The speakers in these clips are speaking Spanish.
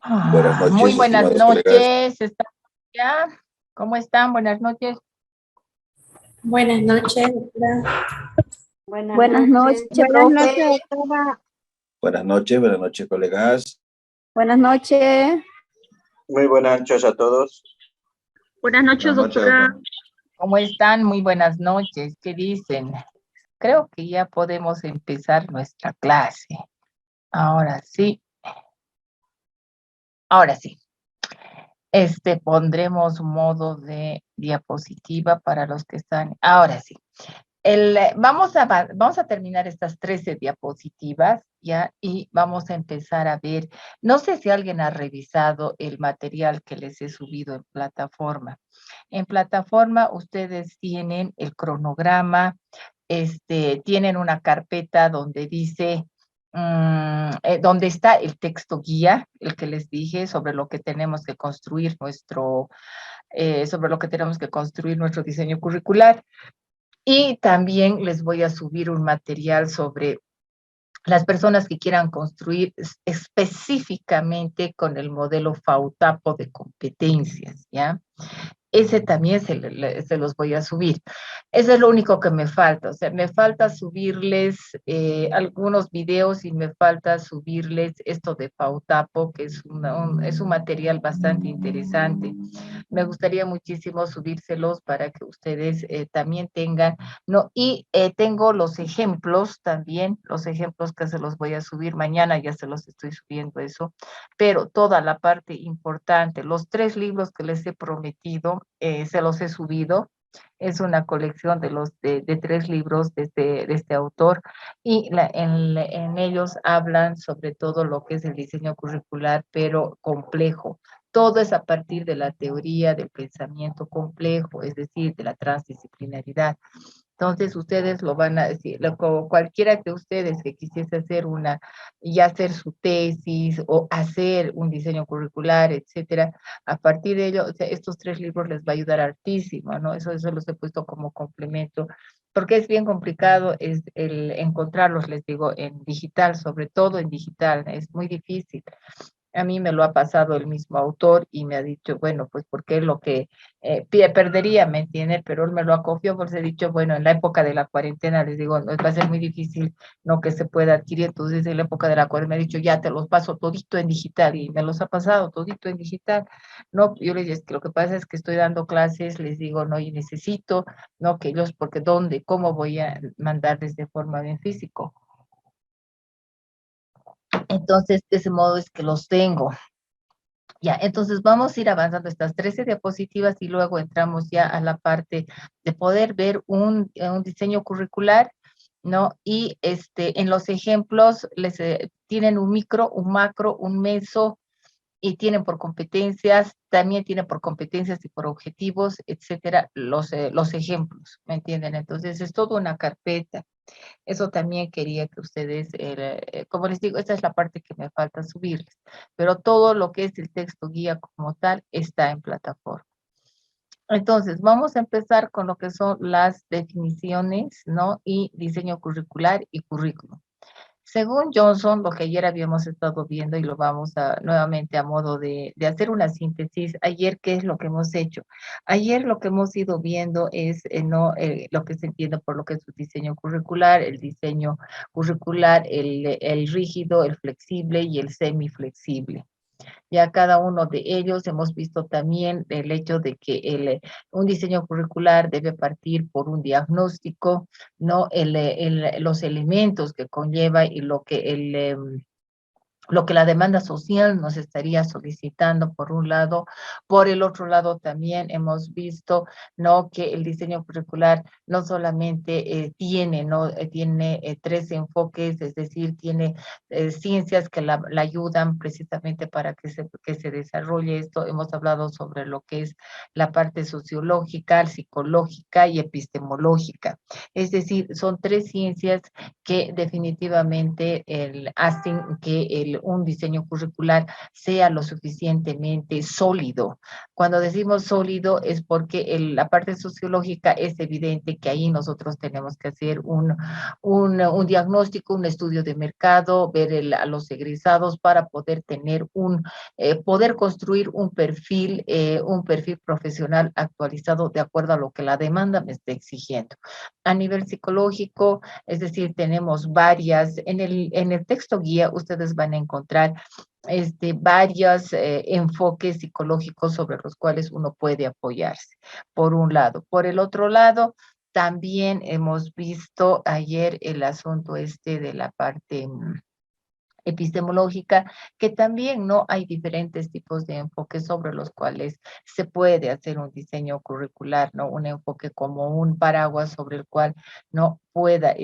Buenas Muy noches, buenas estimados colegas. noches. ¿Están ya? ¿Cómo están? Buenas noches. Buenas noches, doctora. Buenas noches, Buenas profe. noches, doctora. Buenas noches, colegas. Buenas noches. Muy buenas noches a todos. Buenas noches, doctora. ¿Cómo están? Muy buenas noches. ¿Qué dicen? Creo que ya podemos empezar nuestra clase. Ahora sí. Ahora sí. Pondremos modo de diapositiva para los que están. Ahora sí. Vamos a terminar estas 13 diapositivas, ¿ya? Y vamos a empezar a ver, no sé si alguien ha revisado el material que les he subido en plataforma. En plataforma ustedes tienen el cronograma, tienen una carpeta donde dice, donde está el texto guía, el que les dije sobre lo que tenemos que construir nuestro diseño curricular. Y también les voy a subir un material sobre las personas que quieran construir específicamente con el modelo FAUTAPO de competencias, ¿ya? Ese también se los voy a subir. Eso es lo único que me falta. O sea, me falta subirles algunos videos y me falta subirles esto de FAUTAPO, que es un material bastante interesante. Me gustaría muchísimo subírselos para que ustedes también tengan, ¿no? Y tengo los ejemplos también, los ejemplos que se los voy a subir mañana, ya se los estoy subiendo eso, pero toda la parte importante, los 3 libros que les he prometido, se los he subido. Es una colección de 3 libros de este autor y en ellos hablan sobre todo lo que es el diseño curricular, pero complejo. Todo es a partir de la teoría del pensamiento complejo, es decir, de la transdisciplinaridad. Entonces, ustedes lo van a decir, cualquiera de ustedes que quisiese hacer su tesis o hacer un diseño curricular, etcétera, a partir de ello, o sea, estos 3 libros les va a ayudar hartísimo, ¿no? Eso los he puesto como complemento, porque es bien complicado el encontrarlos, les digo, en digital, sobre todo en digital, es muy difícil. A mí me lo ha pasado el mismo autor y me ha dicho, bueno, pues porque es lo que perdería, ¿me entiende? Pero él me lo acogió, pues he dicho, bueno, en la época de la cuarentena, les digo, no, va a ser muy difícil, no que se pueda adquirir, entonces en la época de la cuarentena me ha dicho, ya te los paso todito en digital, y me los ha pasado todito en digital. No, yo les digo, es que lo que pasa es que estoy dando clases, les digo, no, y necesito, no, que ellos, porque ¿dónde? ¿Cómo voy a mandarles de forma en físico? Entonces, de ese modo es que los tengo. Ya, entonces vamos a ir avanzando estas 13 diapositivas y luego entramos ya a la parte de poder ver un diseño curricular, ¿no? Y en los ejemplos les tienen un micro, un macro, un meso, y tienen por competencias, también tienen por competencias y por objetivos, etcétera, los ejemplos, ¿me entienden? Entonces es toda una carpeta. Eso también quería que ustedes, como les digo, esta es la parte que me falta subirles, pero todo lo que es el texto guía como tal está en plataforma. Entonces, vamos a empezar con lo que son las definiciones, ¿no? Y diseño curricular y currículum. Según Johnson, lo que ayer habíamos estado viendo y lo vamos nuevamente a modo de hacer una síntesis, ayer, ¿qué es lo que hemos hecho? Ayer lo que hemos ido viendo es lo que se entiende por lo que es su diseño curricular, el rígido, el flexible y el semiflexible. Ya cada uno de ellos hemos visto también el hecho de que un diseño curricular debe partir por un diagnóstico, ¿no? Los elementos que conlleva y lo que la demanda social nos estaría solicitando por un lado. Por el otro lado también hemos visto, ¿no?, que el diseño curricular no solamente tiene 3 enfoques, es decir, tiene ciencias que la ayudan precisamente para que se desarrolle esto. Hemos hablado sobre lo que es la parte sociológica, psicológica y epistemológica. Es decir, son 3 ciencias que definitivamente hacen que un diseño curricular sea lo suficientemente sólido. Cuando decimos sólido es porque la parte sociológica es evidente que ahí nosotros tenemos que hacer un diagnóstico, un estudio de mercado, ver a los egresados para poder tener poder construir un perfil profesional actualizado de acuerdo a lo que la demanda me esté exigiendo. A nivel psicológico, es decir, tenemos varias, en el texto guía ustedes van a encontrar varios enfoques psicológicos sobre los cuales uno puede apoyarse, por un lado. Por el otro lado, también hemos visto ayer el asunto de la parte epistemológica, que también no hay diferentes tipos de enfoques sobre los cuales se puede hacer un diseño curricular, ¿no? Un enfoque como un paraguas sobre el cual no pueda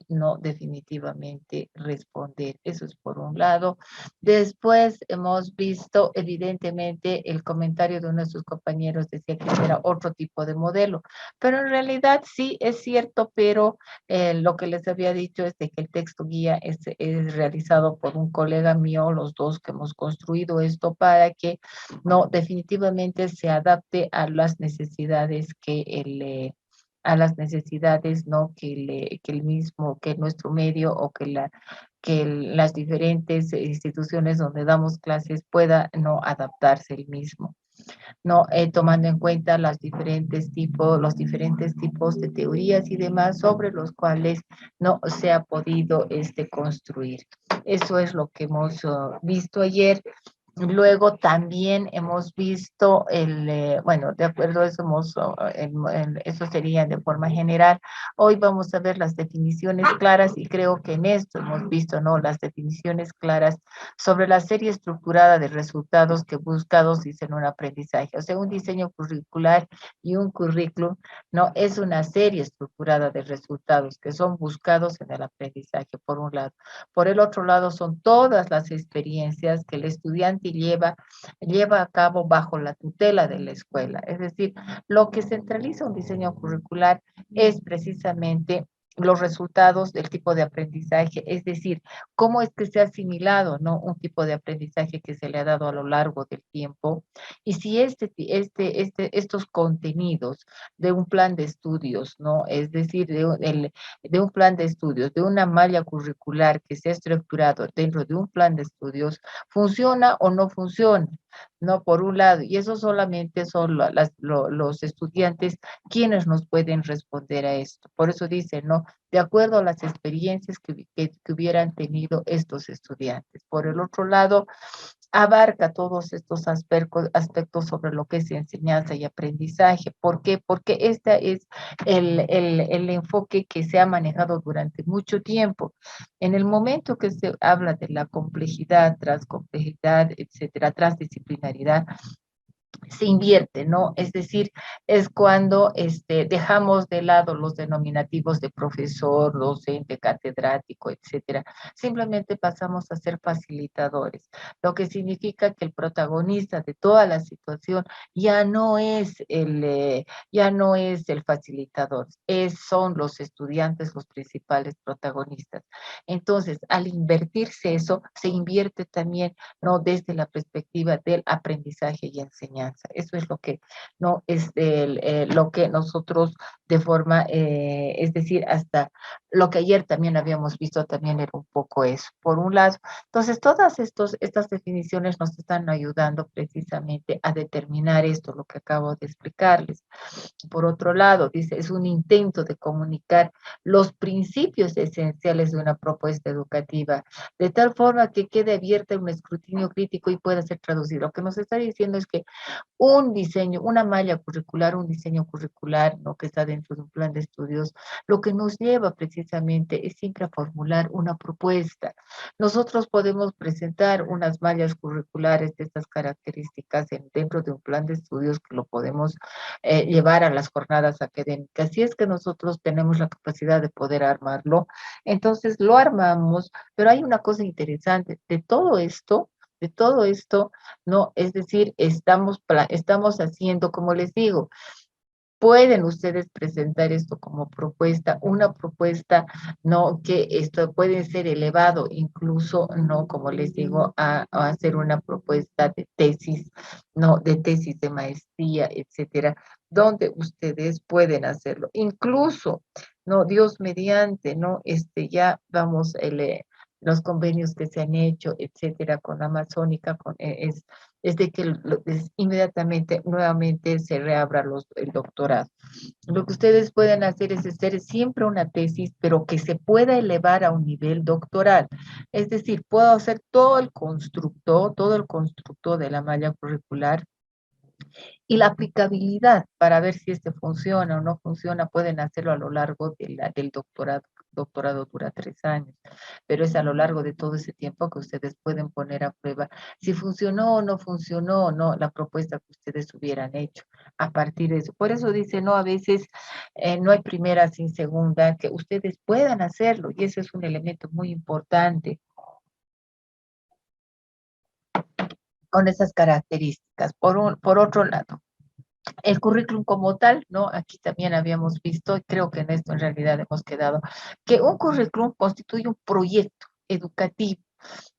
no definitivamente responder. Eso es por un lado. Después hemos visto, evidentemente, el comentario de nuestros compañeros decía que era otro tipo de modelo, pero en realidad sí es cierto, pero lo que les había dicho es de que el texto guía es realizado por un colega mío, los dos que hemos construido esto para que no definitivamente se adapte a las necesidades ¿no? que nuestro medio o que las diferentes instituciones donde damos clases pueda no adaptarse el mismo, no tomando en cuenta los diferentes tipos de teorías y demás sobre los cuales no se ha podido construir. Eso es lo que hemos visto ayer. Luego también hemos visto bueno, de acuerdo a eso, eso sería de forma general. Hoy vamos a ver las definiciones claras y creo que en esto hemos visto, ¿no? Las definiciones claras sobre la serie estructurada de resultados que buscados dicen un aprendizaje. O sea, un diseño curricular y un currículum, ¿no? Es una serie estructurada de resultados que son buscados en el aprendizaje, por un lado. Por el otro lado, son todas las experiencias que el estudiante lleva a cabo bajo la tutela de la escuela. Es decir, lo que centraliza un diseño curricular es precisamente los resultados del tipo de aprendizaje, es decir, cómo es que se ha asimilado, ¿no? Un tipo de aprendizaje que se le ha dado a lo largo del tiempo, y si estos contenidos de un plan de estudios, ¿no? Es decir, de un plan de estudios, de una malla curricular que se ha estructurado dentro de un plan de estudios, funciona o no funciona, ¿no? Por un lado, y eso solamente son los estudiantes quienes nos pueden responder a esto. Por eso dice, ¿no? De acuerdo a las experiencias que hubieran tenido estos estudiantes. Por el otro lado, abarca todos estos aspectos sobre lo que es enseñanza y aprendizaje. ¿Por qué? Porque este es el enfoque que se ha manejado durante mucho tiempo. En el momento que se habla de la complejidad, transcomplejidad, etcétera, transdisciplinaridad, se invierte, ¿no? Es decir, es cuando dejamos de lado los denominativos de profesor, docente, catedrático, etcétera. Simplemente pasamos a ser facilitadores, lo que significa que el protagonista de toda la situación ya no es el facilitador, son los estudiantes los principales protagonistas. Entonces, al invertirse eso, se invierte también, ¿no? Desde la perspectiva del aprendizaje y enseñanza. Eso es lo que no es lo que nosotros de forma, es decir, hasta lo que ayer también habíamos visto también era un poco eso, por un lado. Entonces, todas estas definiciones nos están ayudando precisamente a determinar esto, lo que acabo de explicarles. Por otro lado, dice, es un intento de comunicar los principios esenciales de una propuesta educativa, de tal forma que quede abierta un escrutinio crítico y pueda ser traducido. Lo que nos está diciendo es que un diseño, una malla curricular, un diseño curricular, ¿no? Que está dentro de un plan de estudios, lo que nos lleva precisamente es siempre a formular una propuesta. Nosotros podemos presentar unas mallas curriculares de estas características dentro de un plan de estudios que lo podemos llevar a las jornadas académicas. Si es que nosotros tenemos la capacidad de poder armarlo, entonces lo armamos, pero hay una cosa interesante, de todo esto, ¿no? Es decir, estamos haciendo, como les digo, pueden ustedes presentar esto como propuesta, una propuesta, ¿no? Que esto puede ser elevado, incluso, ¿no? Como les digo, a hacer una propuesta de tesis, ¿no? De tesis de maestría, etcétera, donde ustedes pueden hacerlo. Incluso, ¿no? Dios mediante, ¿no? Ya vamos, los convenios que se han hecho, etcétera, con Amazónica, es de que inmediatamente, nuevamente, se reabra el doctorado. Lo que ustedes pueden hacer es hacer siempre una tesis, pero que se pueda elevar a un nivel doctoral. Es decir, puedo hacer todo el constructo de la malla curricular, y la aplicabilidad para ver si funciona o no funciona, pueden hacerlo a lo largo del doctorado. Doctorado dura 3 años, pero es a lo largo de todo ese tiempo que ustedes pueden poner a prueba si funcionó o no funcionó, no la propuesta que ustedes hubieran hecho a partir de eso. Por eso dice, no, a veces no hay primera sin segunda, que ustedes puedan hacerlo, y ese es un elemento muy importante con esas características. Por otro lado, el currículum como tal, ¿no? Aquí también habíamos visto, y creo que en esto en realidad hemos quedado, que un currículum constituye un proyecto educativo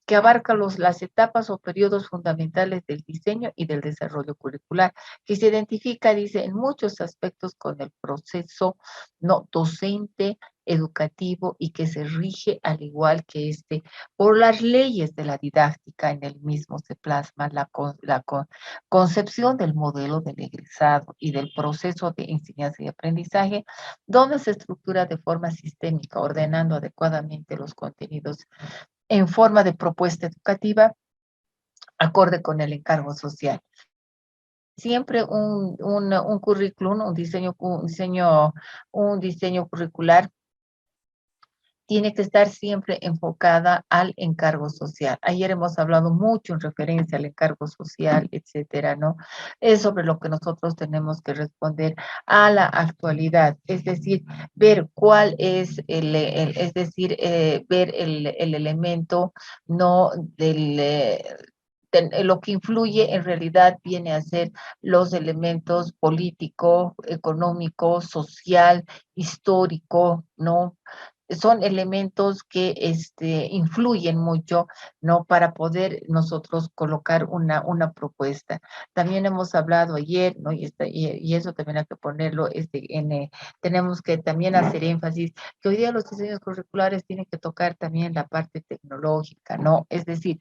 que abarca las etapas o periodos fundamentales del diseño y del desarrollo curricular, que se identifica, dice, en muchos aspectos con el proceso no docente, educativo, y que se rige al igual que por las leyes de la didáctica. En el mismo se plasma la concepción del modelo del egresado y del proceso de enseñanza y aprendizaje, donde se estructura de forma sistémica, ordenando adecuadamente los contenidos en forma de propuesta educativa acorde con el encargo social. Siempre un currículum, un diseño curricular tiene que estar siempre enfocada al encargo social. Ayer hemos hablado mucho en referencia al encargo social, etcétera, ¿no? Es sobre lo que nosotros tenemos que responder a la actualidad, es decir, ver cuál es ver el elemento, ¿no? Lo que influye en realidad viene a ser los elementos político, económico, social, histórico, ¿no? Son elementos que influyen mucho, ¿no? Para poder nosotros colocar una propuesta. También hemos hablado ayer, ¿no? Y eso también hay que ponerlo, tenemos que también hacer énfasis que hoy día los diseños curriculares tienen que tocar también la parte tecnológica, ¿no? Es decir,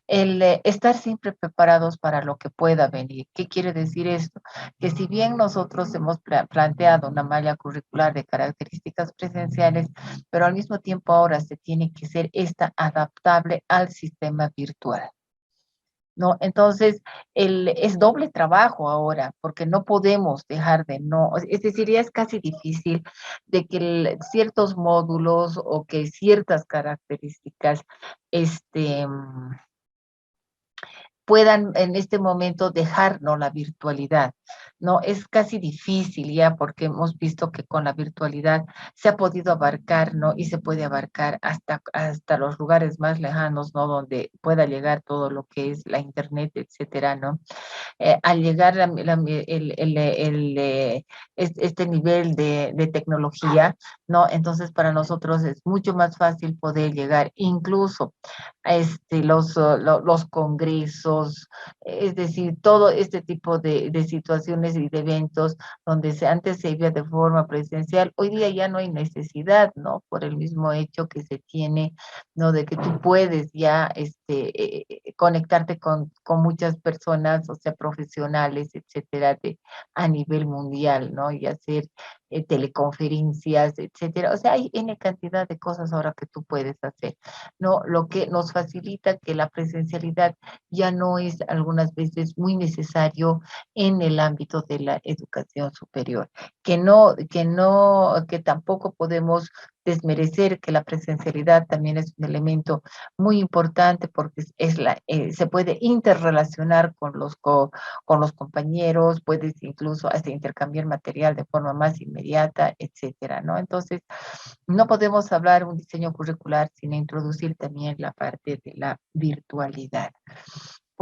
estar siempre preparados para lo que pueda venir. ¿Qué quiere decir esto? Que si bien nosotros hemos planteado una malla curricular de características presenciales, pero al mismo tiempo ahora se tiene que ser adaptable al sistema virtual, ¿no? Entonces, es doble trabajo ahora, porque no podemos dejar es decir, ya es casi difícil de que ciertos módulos o que ciertas características, puedan en este momento dejarnos la virtualidad, ¿no? Es casi difícil ya, porque hemos visto que con la virtualidad se ha podido abarcar, ¿no? Y se puede abarcar hasta los lugares más lejanos, ¿no? Donde pueda llegar todo lo que es la internet, etcétera, ¿no? Al llegar este nivel de tecnología, ¿no? Entonces para nosotros es mucho más fácil poder llegar incluso a los congresos, es decir, todo este tipo de situaciones y de eventos donde antes se iba de forma presencial, hoy día ya no hay necesidad, ¿no? Por el mismo hecho que se tiene, ¿no? De que tú puedes ya conectarte con muchas personas, o sea, profesionales, etcétera, a nivel mundial, ¿no? Y hacer teleconferencias, etcétera. O sea, hay N cantidad de cosas ahora que tú puedes hacer, ¿no? Lo que nos facilita que la presencialidad ya no es algunas veces muy necesario en el ámbito de la educación superior, que tampoco podemos desmerecer que la presencialidad también es un elemento muy importante, porque se puede interrelacionar con los compañeros, puedes incluso hasta intercambiar material de forma más inmediata, etcétera, ¿no? Entonces, no podemos hablar de un diseño curricular sin introducir también la parte de la virtualidad.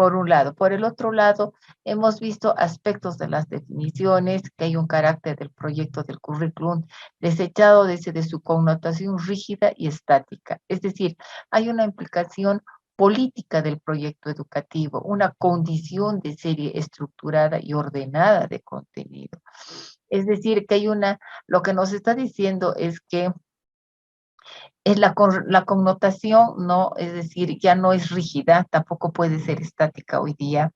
por un lado. Por el otro lado, hemos visto aspectos de las definiciones, que hay un carácter del proyecto del currículum desechado de su connotación rígida y estática. Es decir, hay una implicación política del proyecto educativo, una condición de serie estructurada y ordenada de contenido. Es decir, que hay lo que nos está diciendo es que es la connotación, ¿no? Es decir, ya no es rígida, tampoco puede ser estática hoy día,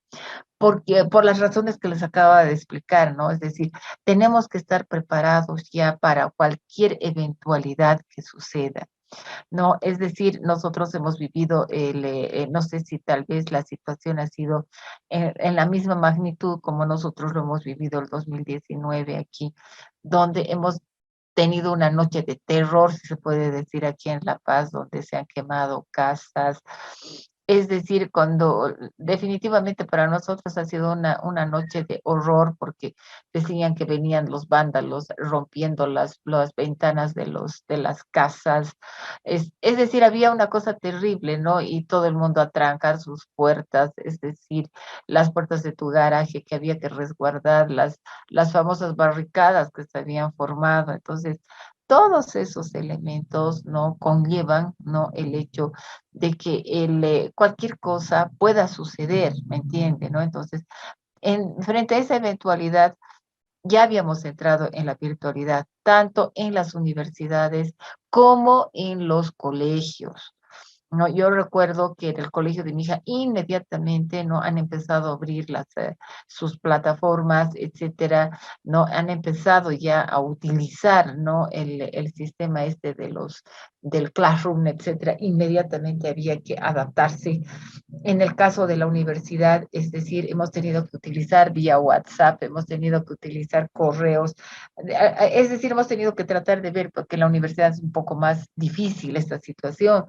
porque por las razones que les acaba de explicar, ¿no? Es decir, tenemos que estar preparados ya para cualquier eventualidad que suceda. No, es decir, nosotros hemos vivido, no sé si tal vez la situación ha sido en la misma magnitud como nosotros lo hemos vivido el 2019 aquí, donde hemos tenido una noche de terror, si se puede decir, aquí en La Paz, donde se han quemado casas. Es decir, cuando definitivamente para nosotros ha sido una noche de horror, porque decían que venían los vándalos rompiendo las ventanas de las casas. Es decir, había una cosa terrible, ¿no? Y todo el mundo a trancar sus puertas, es decir, las puertas de tu garaje que había que resguardar, las famosas barricadas que se habían formado. Entonces, todos esos elementos, ¿no? Conllevan, ¿no? El hecho de que cualquier cosa pueda suceder, ¿me entiende? ¿No? Entonces, frente a esa eventualidad, ya habíamos entrado en la virtualidad, tanto en las universidades como en los colegios. No, yo recuerdo que en el colegio de mi hija inmediatamente no han empezado a abrir sus plataformas, etcétera, no han empezado ya a utilizar, no el sistema del classroom, etcétera. Inmediatamente había que adaptarse. En el caso de la universidad, es decir, hemos tenido que utilizar vía WhatsApp, hemos tenido que utilizar correos, es decir, hemos tenido que tratar de ver, porque en la universidad es un poco más difícil esta situación,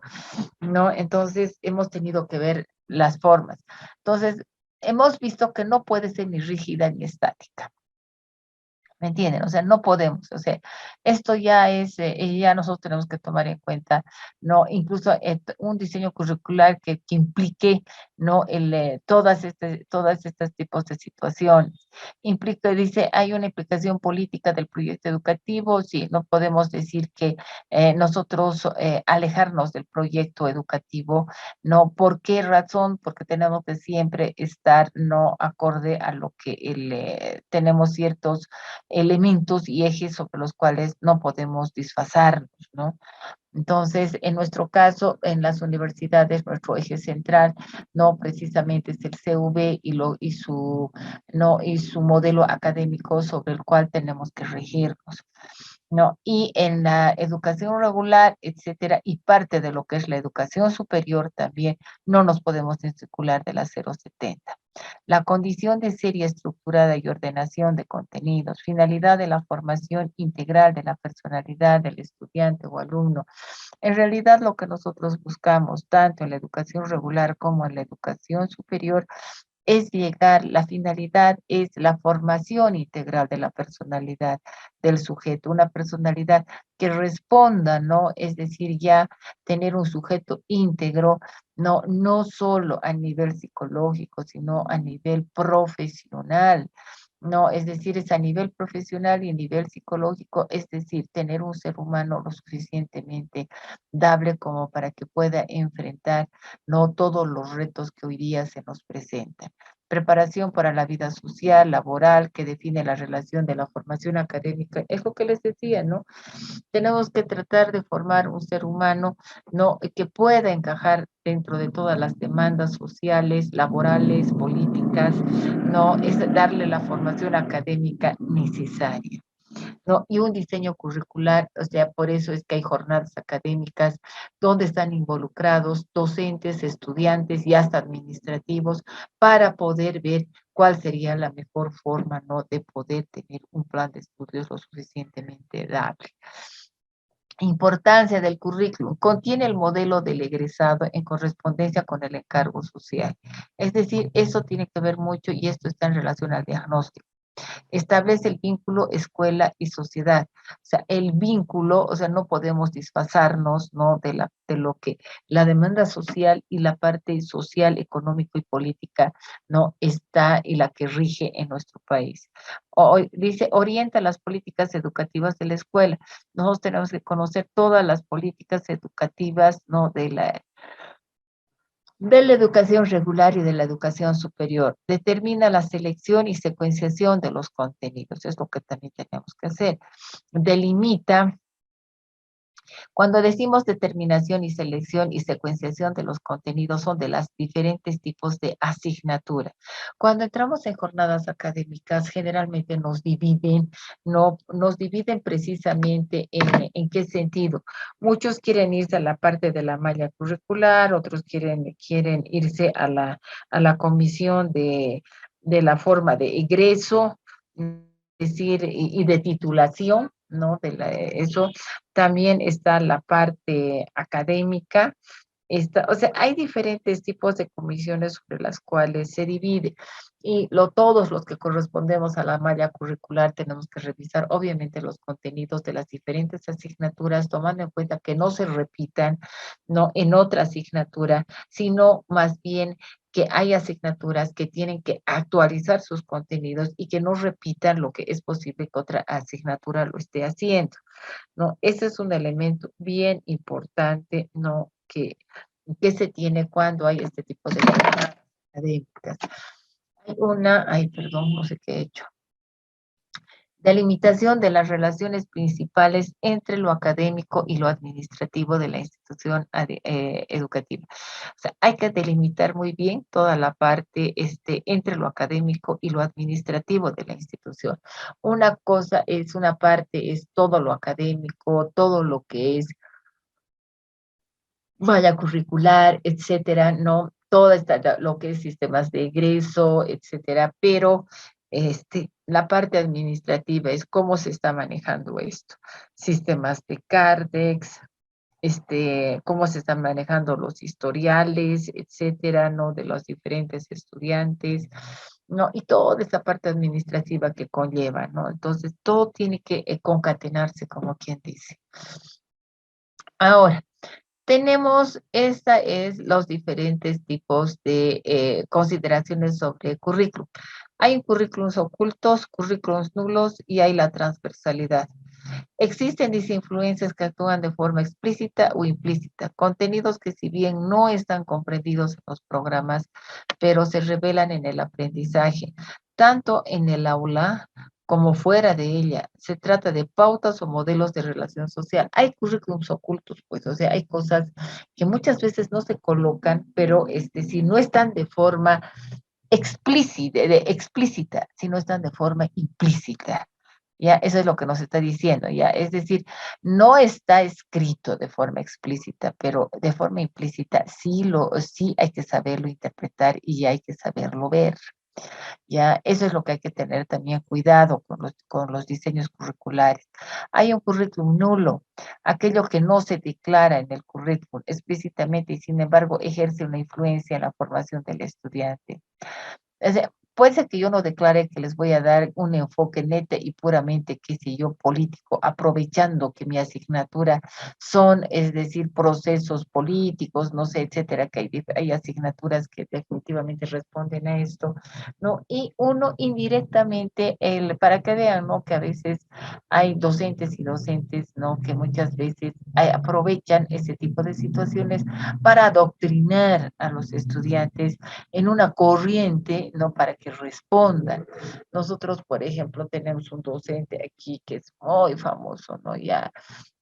¿no? Entonces, hemos tenido que ver las formas. Entonces, hemos visto que no puede ser ni rígida ni estática. ¿Me entienden? O sea, no podemos, o sea, esto ya ya nosotros tenemos que tomar en cuenta, ¿no? Incluso un diseño curricular que implique, ¿no? Todas estas tipos de situaciones. Dice, hay una implicación política del proyecto educativo, sí, no podemos decir que nosotros alejarnos del proyecto educativo, ¿no? ¿Por qué razón? Porque tenemos que siempre estar, ¿no? Acorde a lo que tenemos ciertos elementos y ejes sobre los cuales no podemos disfrazarnos, ¿no? Entonces, en nuestro caso, en las universidades, nuestro eje central, no precisamente es el CV y su modelo académico sobre el cual tenemos que regirnos, ¿no? Y en la educación regular, etcétera, y parte de lo que es la educación superior también, no nos podemos desvincular de la 070. La condición de serie estructurada y ordenación de contenidos, finalidad de la formación integral de la personalidad del estudiante o alumno. En realidad, lo que nosotros buscamos, tanto en la educación regular como en la educación superior, es la finalidad es la formación integral de la personalidad del sujeto, una personalidad que responda, ¿no? Es decir, ya tener un sujeto íntegro, no solo a nivel psicológico, sino a nivel profesional. No, es decir, es a nivel profesional y a nivel psicológico, es decir, tener un ser humano lo suficientemente dable como para que pueda enfrentar, no todos los retos que hoy día se nos presentan. Preparación para la vida social, laboral, que define la relación de la formación académica. Es lo que les decía, ¿no? Tenemos que tratar de formar un ser humano, ¿no? Que pueda encajar dentro de todas las demandas sociales, laborales, políticas, ¿no? Es darle la formación académica necesaria, ¿no? Y un diseño curricular, o sea, por eso es que hay jornadas académicas donde están involucrados docentes, estudiantes y hasta administrativos para poder ver cuál sería la mejor forma, ¿no? De poder tener un plan de estudios lo suficientemente dable. Importancia del currículum. Contiene el modelo del egresado en correspondencia con el encargo social. Es decir, eso tiene que ver mucho y esto está en relación al diagnóstico. Establece el vínculo escuela y sociedad. O sea, el vínculo, o sea, no podemos disfrazarnos, ¿no? De lo que la demanda social y la parte social, económico y política, ¿no? Está y la que rige en nuestro país. Dice, orienta las políticas educativas de la escuela. Nosotros tenemos que conocer todas las políticas educativas, ¿no? De la educación regular y de la educación superior. Determina la selección y secuenciación de los contenidos, es lo que también tenemos que hacer. Delimita, cuando decimos determinación y selección y secuenciación de los contenidos, son de los diferentes tipos de asignatura. Cuando entramos en jornadas académicas, generalmente nos dividen, no, nos dividen precisamente en qué sentido. Muchos quieren irse a la parte de la malla curricular, otros quieren irse a la comisión de la forma de egreso, es decir, y de titulación, ¿no? Eso también está la parte académica. O sea, hay diferentes tipos de comisiones sobre las cuales se divide y todos los que correspondemos a la malla curricular tenemos que revisar obviamente los contenidos de las diferentes asignaturas, tomando en cuenta que no se repitan, no en otra asignatura, sino más bien que hay asignaturas que tienen que actualizar sus contenidos y que no repitan lo que es posible que otra asignatura lo esté haciendo, ¿no? Ese es un elemento bien importante, ¿no? Que se tiene cuando hay este tipo de jornadas académicas. Perdón, no sé qué he hecho. Delimitación de las relaciones principales entre lo académico y lo administrativo de la institución educativa. O sea, hay que delimitar muy bien toda la parte entre lo académico y lo administrativo de la institución. Una parte es todo lo académico, todo lo que es malla curricular, etcétera, ¿no? Todo lo que es sistemas de egreso, etcétera, pero la parte administrativa es cómo se está manejando esto. Sistemas de Cardex, cómo se están manejando los historiales, etcétera, ¿no? De los diferentes estudiantes, ¿no? Y toda esa parte administrativa que conlleva, ¿no? Entonces, todo tiene que concatenarse, como quien dice. Ahora, tenemos, los diferentes tipos de consideraciones sobre currículum. Hay currículums ocultos, currículums nulos y hay la transversalidad. Existen disinfluencias que actúan de forma explícita o implícita, contenidos que si bien no están comprendidos en los programas, pero se revelan en el aprendizaje, tanto en el aula como fuera de ella. Se trata de pautas o modelos de relación social. Hay currículums ocultos, pues, o sea, hay cosas que muchas veces no se colocan, pero si no están de forma explícita, si no están de forma implícita. Ya, eso es lo que nos está diciendo, ya, es decir, no está escrito de forma explícita, pero de forma implícita sí hay que saberlo interpretar y hay que saberlo ver. Ya, eso es lo que hay que tener también cuidado con los diseños curriculares. Hay un currículum nulo, aquello que no se declara en el currículum explícitamente y sin embargo ejerce una influencia en la formación del estudiante. O sea, puede ser que yo no declare que les voy a dar un enfoque neta y puramente, qué sé yo, político, aprovechando que mi asignatura son, es decir, procesos políticos, no sé, etcétera, que hay asignaturas que definitivamente responden a esto, ¿no? Y uno indirectamente, para que vean, ¿no? Que a veces hay docentes y docentes, ¿no? Que muchas veces aprovechan ese tipo de situaciones para adoctrinar a los estudiantes en una corriente, ¿no? Para que respondan. Nosotros, por ejemplo, tenemos un docente aquí que es muy famoso, ¿no? Ya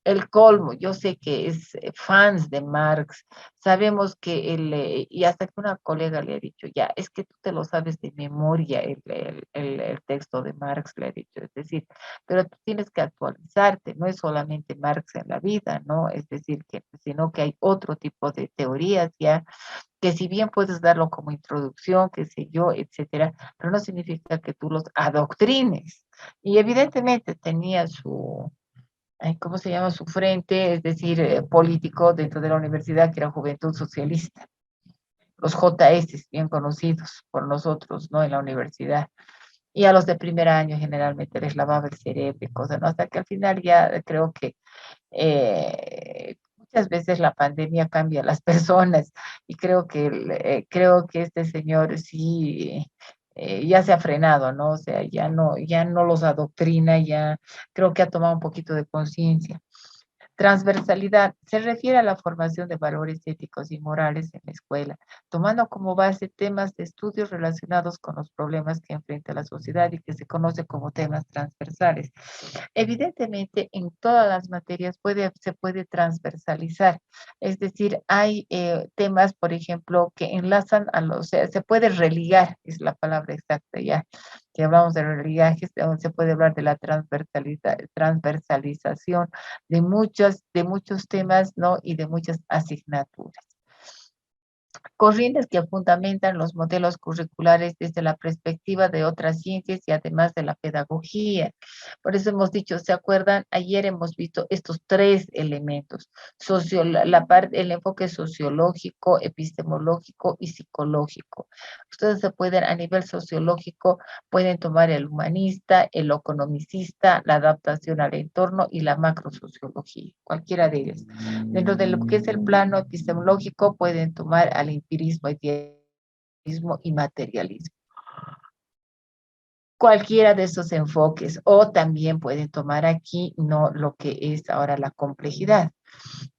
el colmo, yo sé que es fans de Marx, sabemos que y hasta que una colega le ha dicho, ya, es que tú te lo sabes de memoria el texto de Marx, le ha dicho, es decir, pero tú tienes que actualizarte, no es solamente Marx en la vida, ¿no? Es decir, sino que hay otro tipo de teorías ya, que si bien puedes darlo como introducción, qué sé yo, etcétera, pero no significa que tú los adoctrines. Y evidentemente tenía ¿cómo se llama? Su frente, es decir, político dentro de la universidad, que era Juventud Socialista. Los JS, bien conocidos por nosotros, ¿no? En la universidad. Y a los de primer año generalmente les lavaba el cerebro y cosas, ¿no? Hasta que al final ya creo que muchas veces la pandemia cambia a las personas y creo que este señor sí ya se ha frenado, ¿no? O sea, ya no los adoctrina, ya creo que ha tomado un poquito de conciencia. Transversalidad se refiere a la formación de valores éticos y morales en la escuela, tomando como base temas de estudios relacionados con los problemas que enfrenta la sociedad y que se conoce como temas transversales. Evidentemente, en todas las materias se puede transversalizar, es decir, hay temas, por ejemplo, que enlazan o sea, se puede religar, es la palabra exacta ya, que hablamos de religajes, donde se puede hablar de la transversalización de muchos temas, ¿no? Y de muchas asignaturas. Corrientes que fundamentan los modelos curriculares desde la perspectiva de otras ciencias y además de la pedagogía. Por eso hemos dicho, ¿se acuerdan? Ayer hemos visto estos tres elementos, el enfoque sociológico, epistemológico y psicológico. Ustedes se pueden, a nivel sociológico, pueden tomar el humanista, el economicista, la adaptación al entorno y la macrosociología, cualquiera de ellas. Dentro de lo que es el plano epistemológico, pueden tomar al empirismo, idealismo y materialismo. Cualquiera de esos enfoques, o también pueden tomar aquí no lo que es ahora la complejidad.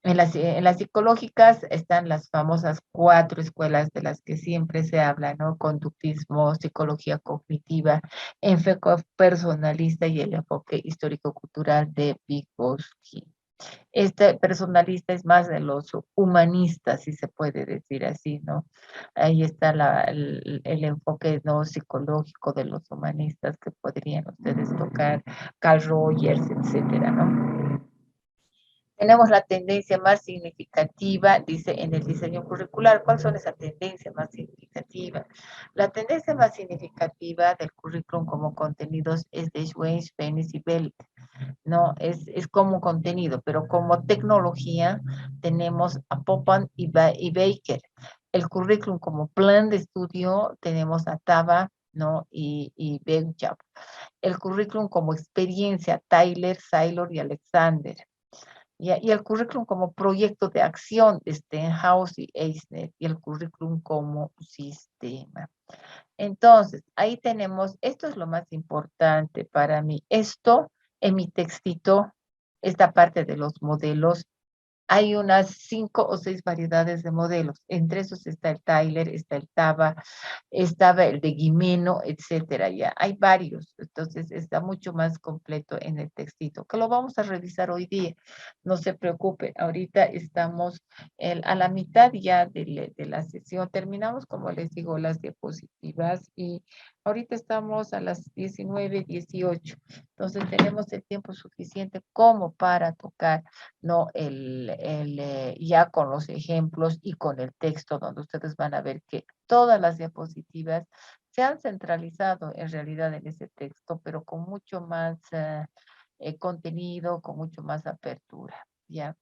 En las psicológicas están las famosas 4 escuelas de las que siempre se habla, ¿no? Conductismo, psicología cognitiva, enfoque personalista y el enfoque histórico-cultural de Vygotsky. Este personalista es más de los humanistas, si se puede decir así, ¿no? Ahí está el enfoque no psicológico de los humanistas que podrían ustedes tocar, Carl Rogers, etcétera, ¿no? Tenemos la tendencia más significativa, dice en el diseño curricular. ¿Cuál son esa tendencia más significativa? La tendencia más significativa del currículum como contenidos es de Schweitz, Pennis y Belk. No, es como contenido, pero como tecnología tenemos a Popan y Baker. El currículum como plan de estudio tenemos a Taba, ¿no? y Benchap. El currículum como experiencia, Tyler, Saylor y Alexander. Y el currículum como proyecto de acción, Stenhouse y Eisner, y el currículum como sistema. Entonces, ahí tenemos, esto es lo más importante para mí. Esto, en mi textito, esta parte de los modelos, hay unas 5 o 6 variedades de modelos. Entre esos está el Tyler, está el Taba, estaba el de Guimeno, etcétera. Ya hay varios. Entonces está mucho más completo en el textito, que lo vamos a revisar hoy día. No se preocupe. Ahorita estamos a la mitad ya de la sesión. Terminamos, como les digo, las diapositivas y ahorita estamos a las 19:18. Entonces tenemos el tiempo suficiente como para tocar, ¿no? Ya con los ejemplos y con el texto, donde ustedes van a ver que todas las diapositivas se han centralizado en realidad en ese texto, pero con mucho más contenido, con mucho más apertura, ¿ya?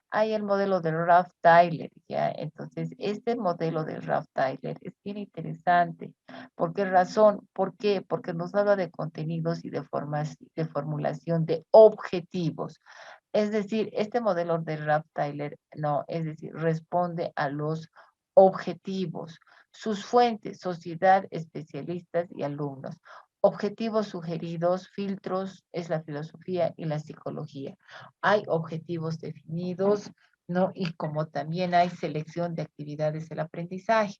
Hay el modelo de Ralph Tyler, ¿ya? Entonces, este modelo de Ralph Tyler es bien interesante. ¿Por qué razón? ¿Por qué? Porque nos habla de contenidos y de formulación de objetivos. Es decir, este modelo de Ralph Tyler, no, es decir, responde a los objetivos, sus fuentes, sociedad, especialistas y alumnos. Objetivos sugeridos, filtros, es la filosofía y la psicología. Hay objetivos definidos, ¿no? Y como también hay selección de actividades del aprendizaje.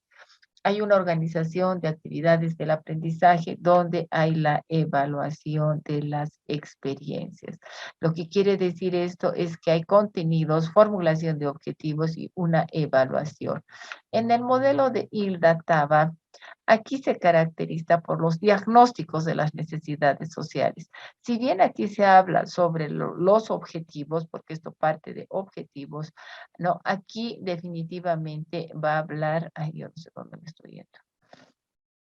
Hay una organización de actividades del aprendizaje donde hay la evaluación de las experiencias. Lo que quiere decir esto es que hay contenidos, formulación de objetivos y una evaluación. En el modelo de Hilda Taba, aquí se caracteriza por los diagnósticos de las necesidades sociales. Si bien aquí se habla sobre los objetivos, porque esto parte de objetivos, no, aquí definitivamente va a hablar, ay, yo no sé dónde me estoy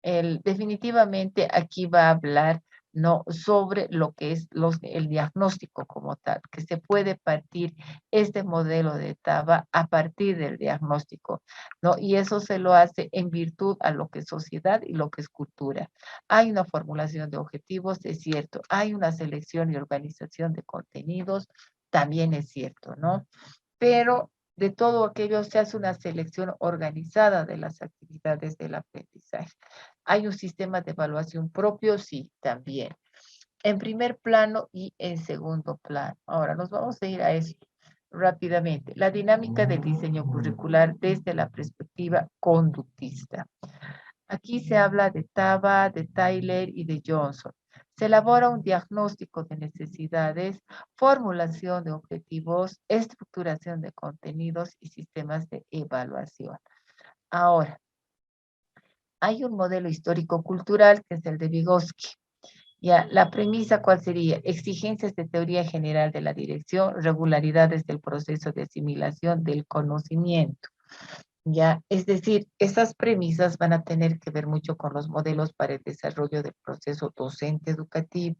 yendo. Definitivamente aquí va a hablar ¿no? Sobre lo que es el diagnóstico como tal, que se puede partir este modelo de etapa a partir del diagnóstico, ¿no? Y eso se lo hace en virtud a lo que es sociedad y lo que es cultura. Hay una formulación de objetivos, es cierto. Hay una selección y organización de contenidos, también es cierto, ¿no? Pero de todo aquello se hace una selección organizada de las actividades del aprendizaje. ¿Hay un sistema de evaluación propio? Sí, también. En primer plano y en segundo plano. Ahora nos vamos a ir a esto rápidamente. La dinámica del diseño curricular desde la perspectiva conductista. Aquí se habla de Taba, de Tyler y de Johnson. Se elabora un diagnóstico de necesidades, formulación de objetivos, estructuración de contenidos y sistemas de evaluación. Ahora, hay un modelo histórico-cultural que es el de Vygotsky. Ya, la premisa, ¿cuál sería? Exigencias de teoría general de la dirección, regularidades del proceso de asimilación del conocimiento. Ya, es decir, esas premisas van a tener que ver mucho con los modelos para el desarrollo del proceso docente educativo.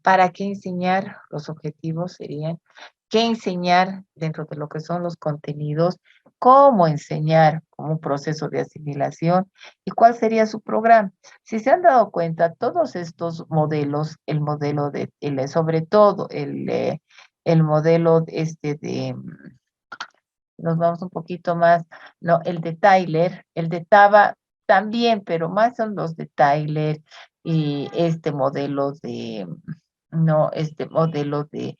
¿Para qué enseñar? Los objetivos serían qué enseñar dentro de lo que son los contenidos, cómo enseñar como un proceso de asimilación y cuál sería su programa. Si se han dado cuenta, todos estos modelos, el modelo de, sobre todo el modelo nos vamos un poquito más, no, el de Tyler, el de Taba también, pero más son los de Tyler y este modelo de, no, este modelo de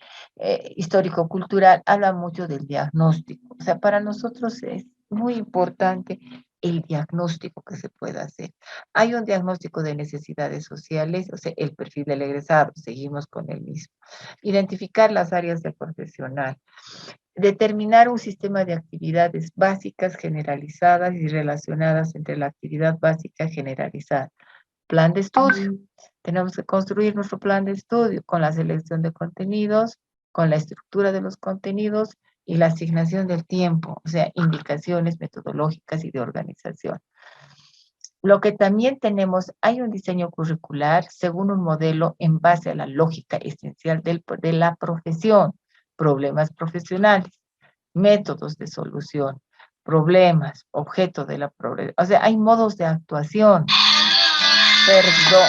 histórico-cultural habla mucho del diagnóstico. O sea, para nosotros es muy importante el diagnóstico que se pueda hacer. Hay un diagnóstico de necesidades sociales, o sea, el perfil del egresado, seguimos con el mismo. Identificar las áreas del profesional. Determinar un sistema de actividades básicas, generalizadas y relacionadas entre la actividad básica generalizada. Plan de estudio. Tenemos que construir nuestro plan de estudio con la selección de contenidos, con la estructura de los contenidos y la asignación del tiempo, o sea, indicaciones metodológicas y de organización. Lo que también tenemos, hay un diseño curricular según un modelo en base a la lógica esencial de la profesión, problemas profesionales, métodos de solución, problemas, objeto de la problemática. O sea, hay modos de actuación. Perdón.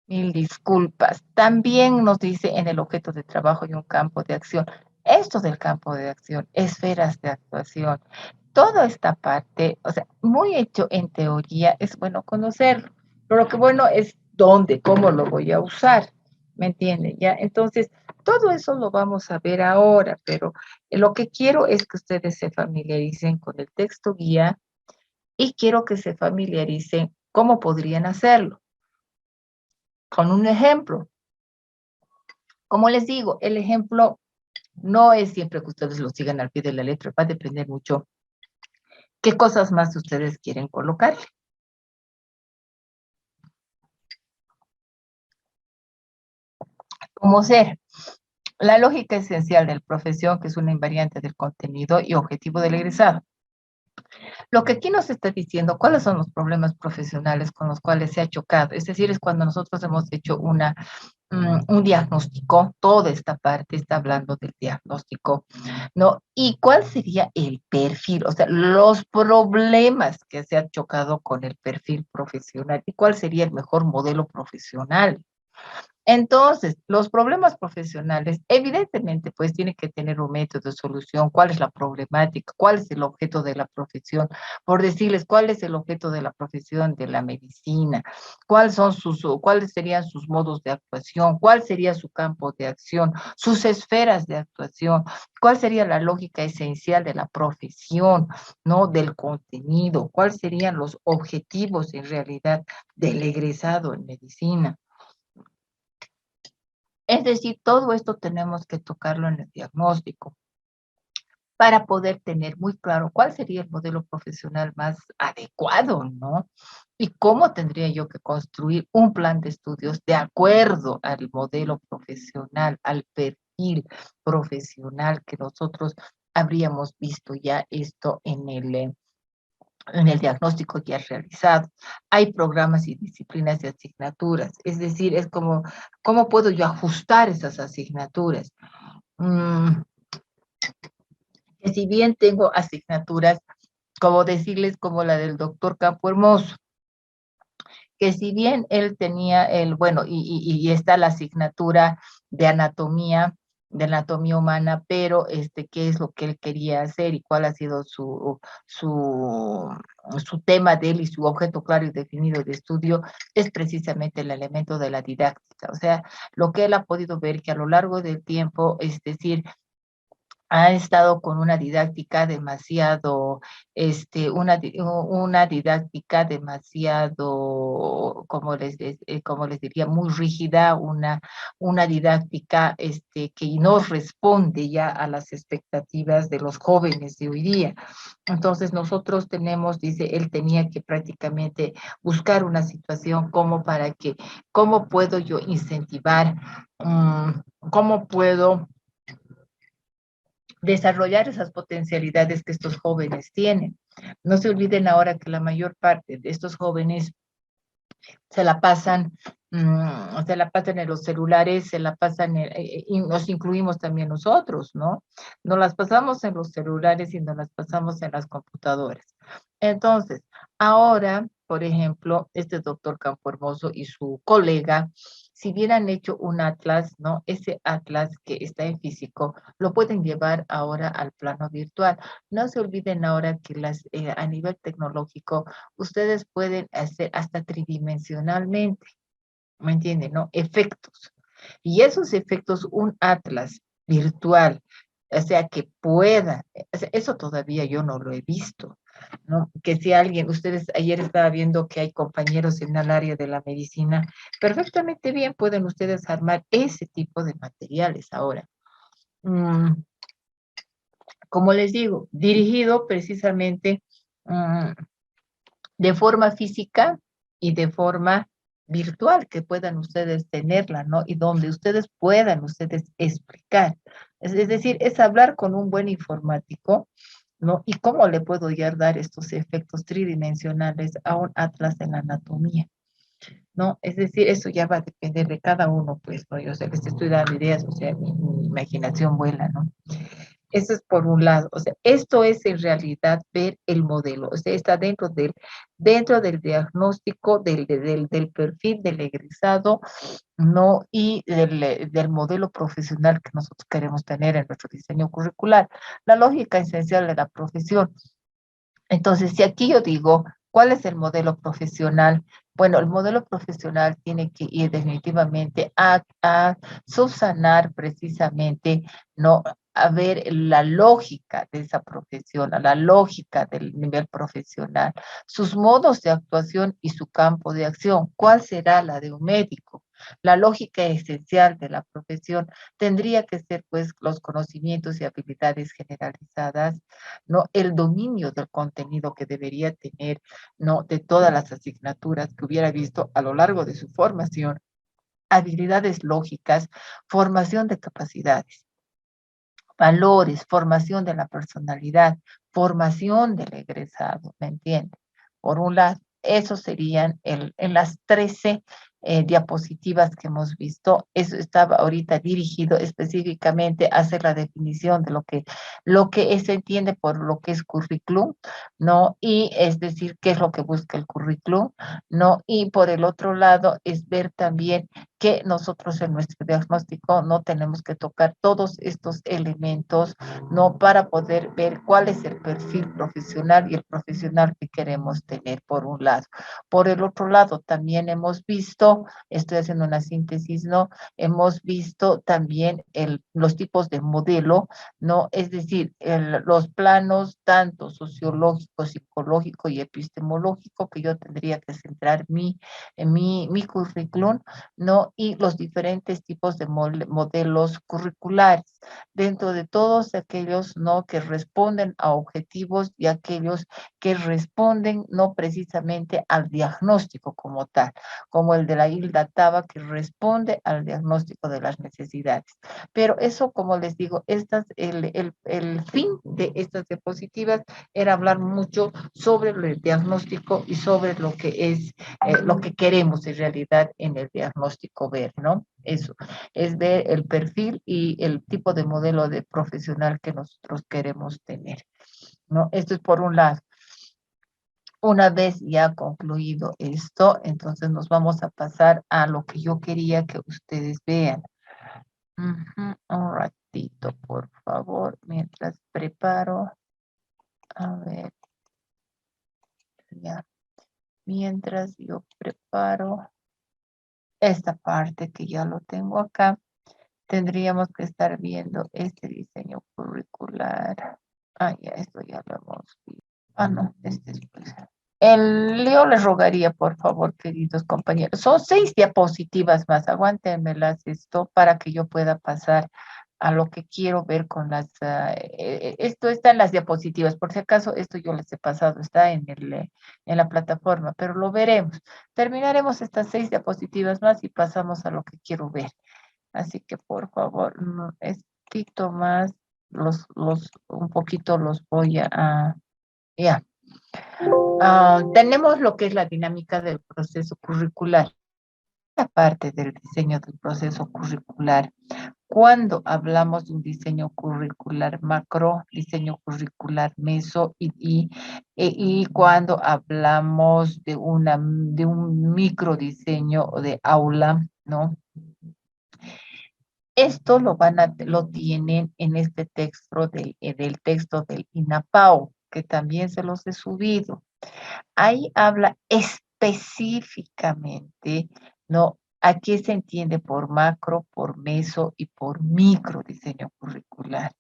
Mil disculpas. También nos dice en el objeto de trabajo y un campo de acción. Esto del campo de acción, esferas de actuación, toda esta parte, o sea, muy hecho en teoría, es bueno conocerlo, pero lo que bueno es dónde, cómo lo voy a usar, ¿me entienden? Ya, entonces, todo eso lo vamos a ver ahora, pero lo que quiero es que ustedes se familiaricen con el texto guía y quiero que se familiaricen cómo podrían hacerlo. Con un ejemplo. Como les digo, el ejemplo no es siempre que ustedes lo sigan al pie de la letra, va a depender mucho qué cosas más ustedes quieren colocarle. Como ser la lógica esencial de la profesión, que es una invariante del contenido y objetivo del egresado. Lo que aquí nos está diciendo, cuáles son los problemas profesionales con los cuales se ha chocado. Es decir, es cuando nosotros hemos hecho un diagnóstico, toda esta parte está hablando del diagnóstico, ¿no? ¿Y cuál sería el perfil? O sea, los problemas que se han chocado con el perfil profesional y cuál sería el mejor modelo profesional. Entonces, los problemas profesionales, evidentemente, pues tienen que tener un método de solución, cuál es la problemática, cuál es el objeto de la profesión, por decirles cuál es el objeto de la profesión de la medicina, cuáles serían sus modos de actuación, cuál sería su campo de acción, sus esferas de actuación, cuál sería la lógica esencial de la profesión, ¿no? Del contenido, cuáles serían los objetivos en realidad del egresado en medicina. Es decir, todo esto tenemos que tocarlo en el diagnóstico. para poder tener muy claro cuál sería el modelo profesional más adecuado, ¿no? Y cómo tendría yo que construir un plan de estudios de acuerdo al modelo profesional, al perfil profesional que nosotros habríamos visto ya esto en el diagnóstico ya realizado. Hay programas y disciplinas y asignaturas, es decir, es como, ¿cómo puedo yo ajustar esas asignaturas? Que si bien tengo asignaturas, como decirles, como la del doctor Campo Hermoso, que si bien él tenía bueno, y está la asignatura de anatomía humana, pero qué es lo que él quería hacer y cuál ha sido su tema de él y su objeto claro y definido de estudio, es precisamente el elemento de la didáctica. O sea, lo que él ha podido ver que a lo largo del tiempo, es decir, ha estado con una didáctica demasiado, una didáctica demasiado, como les diría, muy rígida, una didáctica que no responde ya a las expectativas de los jóvenes de hoy día. Entonces nosotros tenemos, dice, él tenía que prácticamente buscar una situación como para que, ¿cómo puedo yo incentivar? ¿Cómo puedo desarrollar esas potencialidades que estos jóvenes tienen? No se olviden ahora que la mayor parte de estos jóvenes se la pasan en los celulares, se la pasan, y nos incluimos también nosotros, ¿no? Nos las pasamos en los celulares y nos las pasamos en las computadoras. Entonces, ahora, por ejemplo, este doctor Campo Hermoso y su colega, si hubieran hecho un atlas, ¿no? Ese atlas que está en físico, lo pueden llevar ahora al plano virtual. No se olviden ahora que a nivel tecnológico, ustedes pueden hacer hasta tridimensionalmente, ¿me entienden? ¿No? Efectos. Y esos efectos, un atlas virtual, o sea, que pueda, o sea, eso todavía yo no lo he visto, ¿no? Que si alguien, ustedes, ayer estaba viendo que hay compañeros en el área de la medicina, perfectamente bien pueden ustedes armar ese tipo de materiales ahora. Como les digo, dirigido precisamente de forma física y de forma virtual, que puedan ustedes tenerla, ¿no? Y donde ustedes puedan explicar. Es decir, es hablar con un buen informático, ¿no? Y cómo le puedo ya dar estos efectos tridimensionales a un atlas de la anatomía, ¿no? Es decir, eso ya va a depender de cada uno, pues, ¿no? Yo sé que les estoy dando ideas, o sea, mi imaginación vuela, ¿no? Eso es por un lado. O sea, esto es en realidad ver el modelo. O sea, está dentro del diagnóstico, del perfil del egresado, ¿no? Y del modelo profesional que nosotros queremos tener en nuestro diseño curricular. La lógica esencial de la profesión. Entonces, si aquí yo digo, ¿cuál es el modelo profesional? Bueno, el modelo profesional tiene que ir definitivamente a subsanar precisamente, ¿no? A ver la lógica de esa profesión, a la lógica del nivel profesional, sus modos de actuación y su campo de acción. ¿Cuál será la de un médico? La lógica esencial de la profesión tendría que ser, pues, los conocimientos y habilidades generalizadas, ¿no? El dominio del contenido que debería tener, ¿no? De todas las asignaturas que hubiera visto a lo largo de su formación, habilidades lógicas, formación de capacidades, valores, formación de la personalidad, formación del egresado, ¿me entiende? Por un lado, esos serían en las 13 diapositivas que hemos visto. Eso estaba ahorita dirigido específicamente a hacer la definición de lo que se entiende por lo que es currículum, ¿no? Y es decir, qué es lo que busca el currículum, ¿no? Y por el otro lado es ver también que nosotros en nuestro diagnóstico no tenemos que tocar todos estos elementos, ¿no? Para poder ver cuál es el perfil profesional y el profesional que queremos tener, por un lado. Por el otro lado, también hemos visto, estoy haciendo una síntesis, ¿no? Hemos visto también los tipos de modelo, ¿no? Es decir, los planos tanto sociológico, psicológico y epistemológico que yo tendría que centrar en mi currículum, ¿no? y los diferentes tipos de modelos curriculares, dentro de todos aquellos, ¿no?, que responden a objetivos y aquellos que responden no precisamente al diagnóstico como tal, como el de la Hilda Taba, que responde al diagnóstico de las necesidades. Pero eso, como les digo, el fin de estas diapositivas era hablar mucho sobre el diagnóstico y sobre lo que es, lo que queremos en realidad en el diagnóstico ver, ¿no? Eso, es ver el perfil y el tipo de modelo de profesional que nosotros queremos tener, ¿no? Esto es por un lado. Una vez ya concluido esto, entonces nos vamos a pasar a lo que yo quería que ustedes vean. Un ratito, por favor, mientras preparo. A ver. Ya. Mientras yo preparo esta parte que ya lo tengo acá, tendríamos que estar viendo este diseño curricular. Ah, ya, esto ya lo hemos visto. Ah, no, este es pues. Yo les rogaría, por favor, queridos compañeros, son 6 diapositivas más, aguántenmelas esto para que yo pueda pasar a lo que quiero ver con las, esto está en las diapositivas, por si acaso esto yo les he pasado, está en la plataforma, pero lo veremos. Terminaremos estas 6 diapositivas más y pasamos a lo que quiero ver. Así que, por favor, estito más, un poquito los voy a, ya. Tenemos lo que es la dinámica del proceso curricular. La parte del diseño del proceso curricular. Cuando hablamos de un diseño curricular macro, diseño curricular meso y cuando hablamos de un micro diseño de aula, ¿no? Esto lo tienen en este texto del texto del INAPAO, que también se los he subido. Ahí habla específicamente, ¿no?, a qué se entiende por macro, por meso y por micro diseño curricular,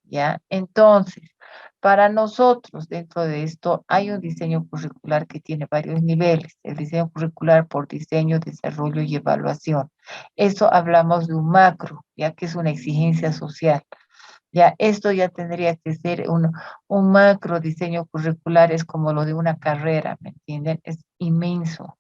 ¿ya? Entonces, para nosotros, dentro de esto, hay un diseño curricular que tiene varios niveles. El diseño curricular por diseño, desarrollo y evaluación. Eso hablamos de un macro, ya que es una exigencia social. Ya, esto ya tendría que ser un macro diseño curricular, es como lo de una carrera, ¿me entienden? Es inmenso.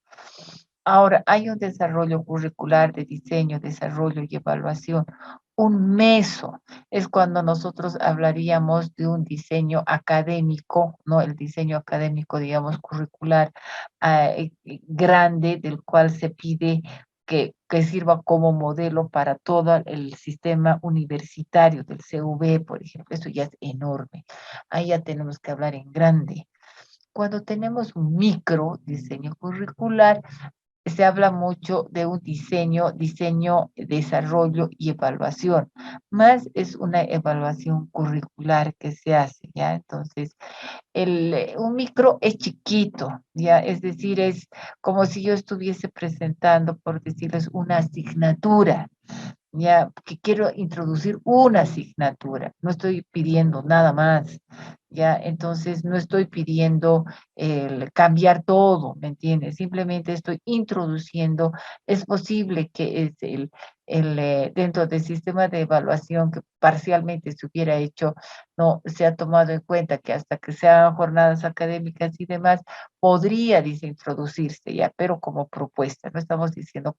Ahora, hay un desarrollo curricular de diseño, desarrollo y evaluación. Un meso es cuando nosotros hablaríamos de un diseño académico, ¿no? El diseño académico, digamos, curricular grande, del cual se pide que sirva como modelo para todo el sistema universitario del CV, por ejemplo. Eso ya es enorme. Ahí ya tenemos que hablar en grande. Cuando tenemos un micro diseño curricular, se habla mucho de un diseño, desarrollo y evaluación, más es una evaluación curricular que se hace, ¿ya? Entonces, un micro es chiquito, ¿ya? Es decir, es como si yo estuviese presentando, por decirles, una asignatura, ya, que quiero introducir una asignatura, no estoy pidiendo nada más, ya, entonces no estoy pidiendo cambiar todo, ¿me entiendes? Simplemente estoy introduciendo, es posible que es dentro del sistema de evaluación que parcialmente se hubiera hecho, no se ha tomado en cuenta que hasta que se hagan jornadas académicas y demás, podría, dice, introducirse ya, pero como propuesta, no estamos diciendo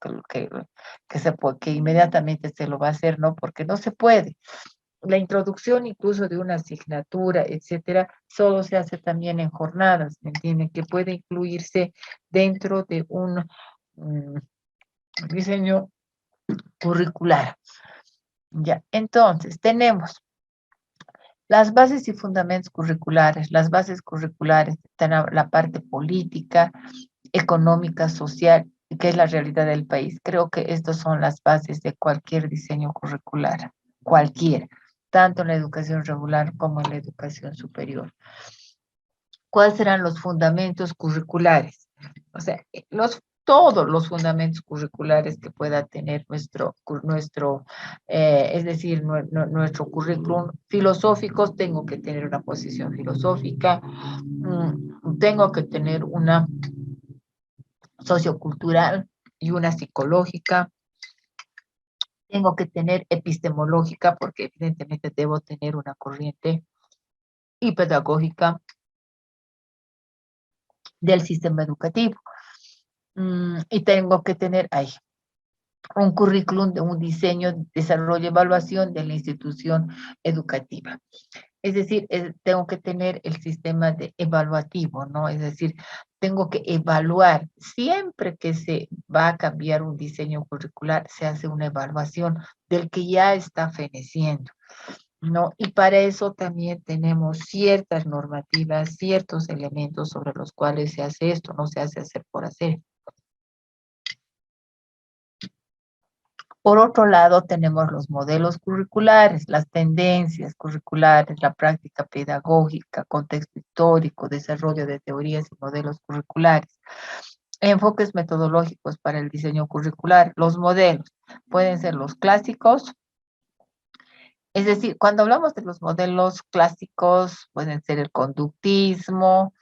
que inmediatamente se lo va a hacer, no, porque no se puede. La introducción incluso de una asignatura, etcétera, solo se hace también en jornadas, ¿me entienden? Que puede incluirse dentro de un diseño curricular. Ya, entonces tenemos las bases y fundamentos curriculares. Las bases curriculares están la parte política, económica, social, que es la realidad del país. Creo que estas son las bases de cualquier diseño curricular, cualquiera, tanto en la educación regular como en la educación superior. ¿Cuáles serán los fundamentos curriculares? O sea, todos los fundamentos curriculares que pueda tener nuestro es decir, nuestro currículum filosóficos. Tengo que tener una posición filosófica, tengo que tener una sociocultural y una psicológica, Tengo que tener epistemológica, porque evidentemente debo tener una corriente, y pedagógica del sistema educativo. Y tengo que tener ahí un currículum de un diseño, desarrollo, evaluación de la institución educativa. Es decir, tengo que tener el sistema evaluativo, ¿no? Es decir, tengo que evaluar. Siempre que se va a cambiar un diseño curricular, se hace una evaluación del que ya está feneciendo, ¿no? Y para eso también tenemos ciertas normativas, ciertos elementos sobre los cuales se hace esto, no se hace hacer por hacer. Por otro lado, tenemos los modelos curriculares, las tendencias curriculares, la práctica pedagógica, contexto histórico, desarrollo de teorías y modelos curriculares, enfoques metodológicos para el diseño curricular. Los modelos pueden ser los clásicos, es decir, cuando hablamos de los modelos clásicos, pueden ser el conductismo,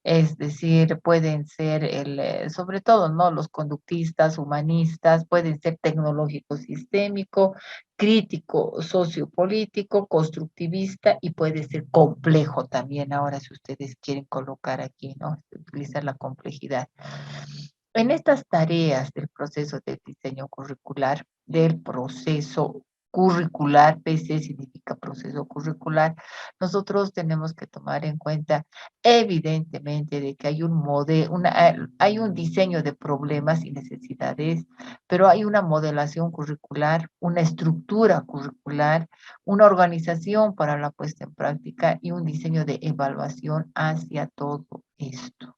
es decir, pueden ser sobre todo, ¿no? Los conductistas, humanistas, pueden ser tecnológico sistémico, crítico sociopolítico, constructivista y puede ser complejo también, ahora si ustedes quieren colocar aquí, ¿no? Utilizar la complejidad. En estas tareas del proceso de diseño curricular, PC significa proceso curricular, nosotros tenemos que tomar en cuenta evidentemente de que hay un modelo, hay un diseño de problemas y necesidades, pero hay una modelación curricular, una estructura curricular, una organización para la puesta en práctica y un diseño de evaluación hacia todo esto.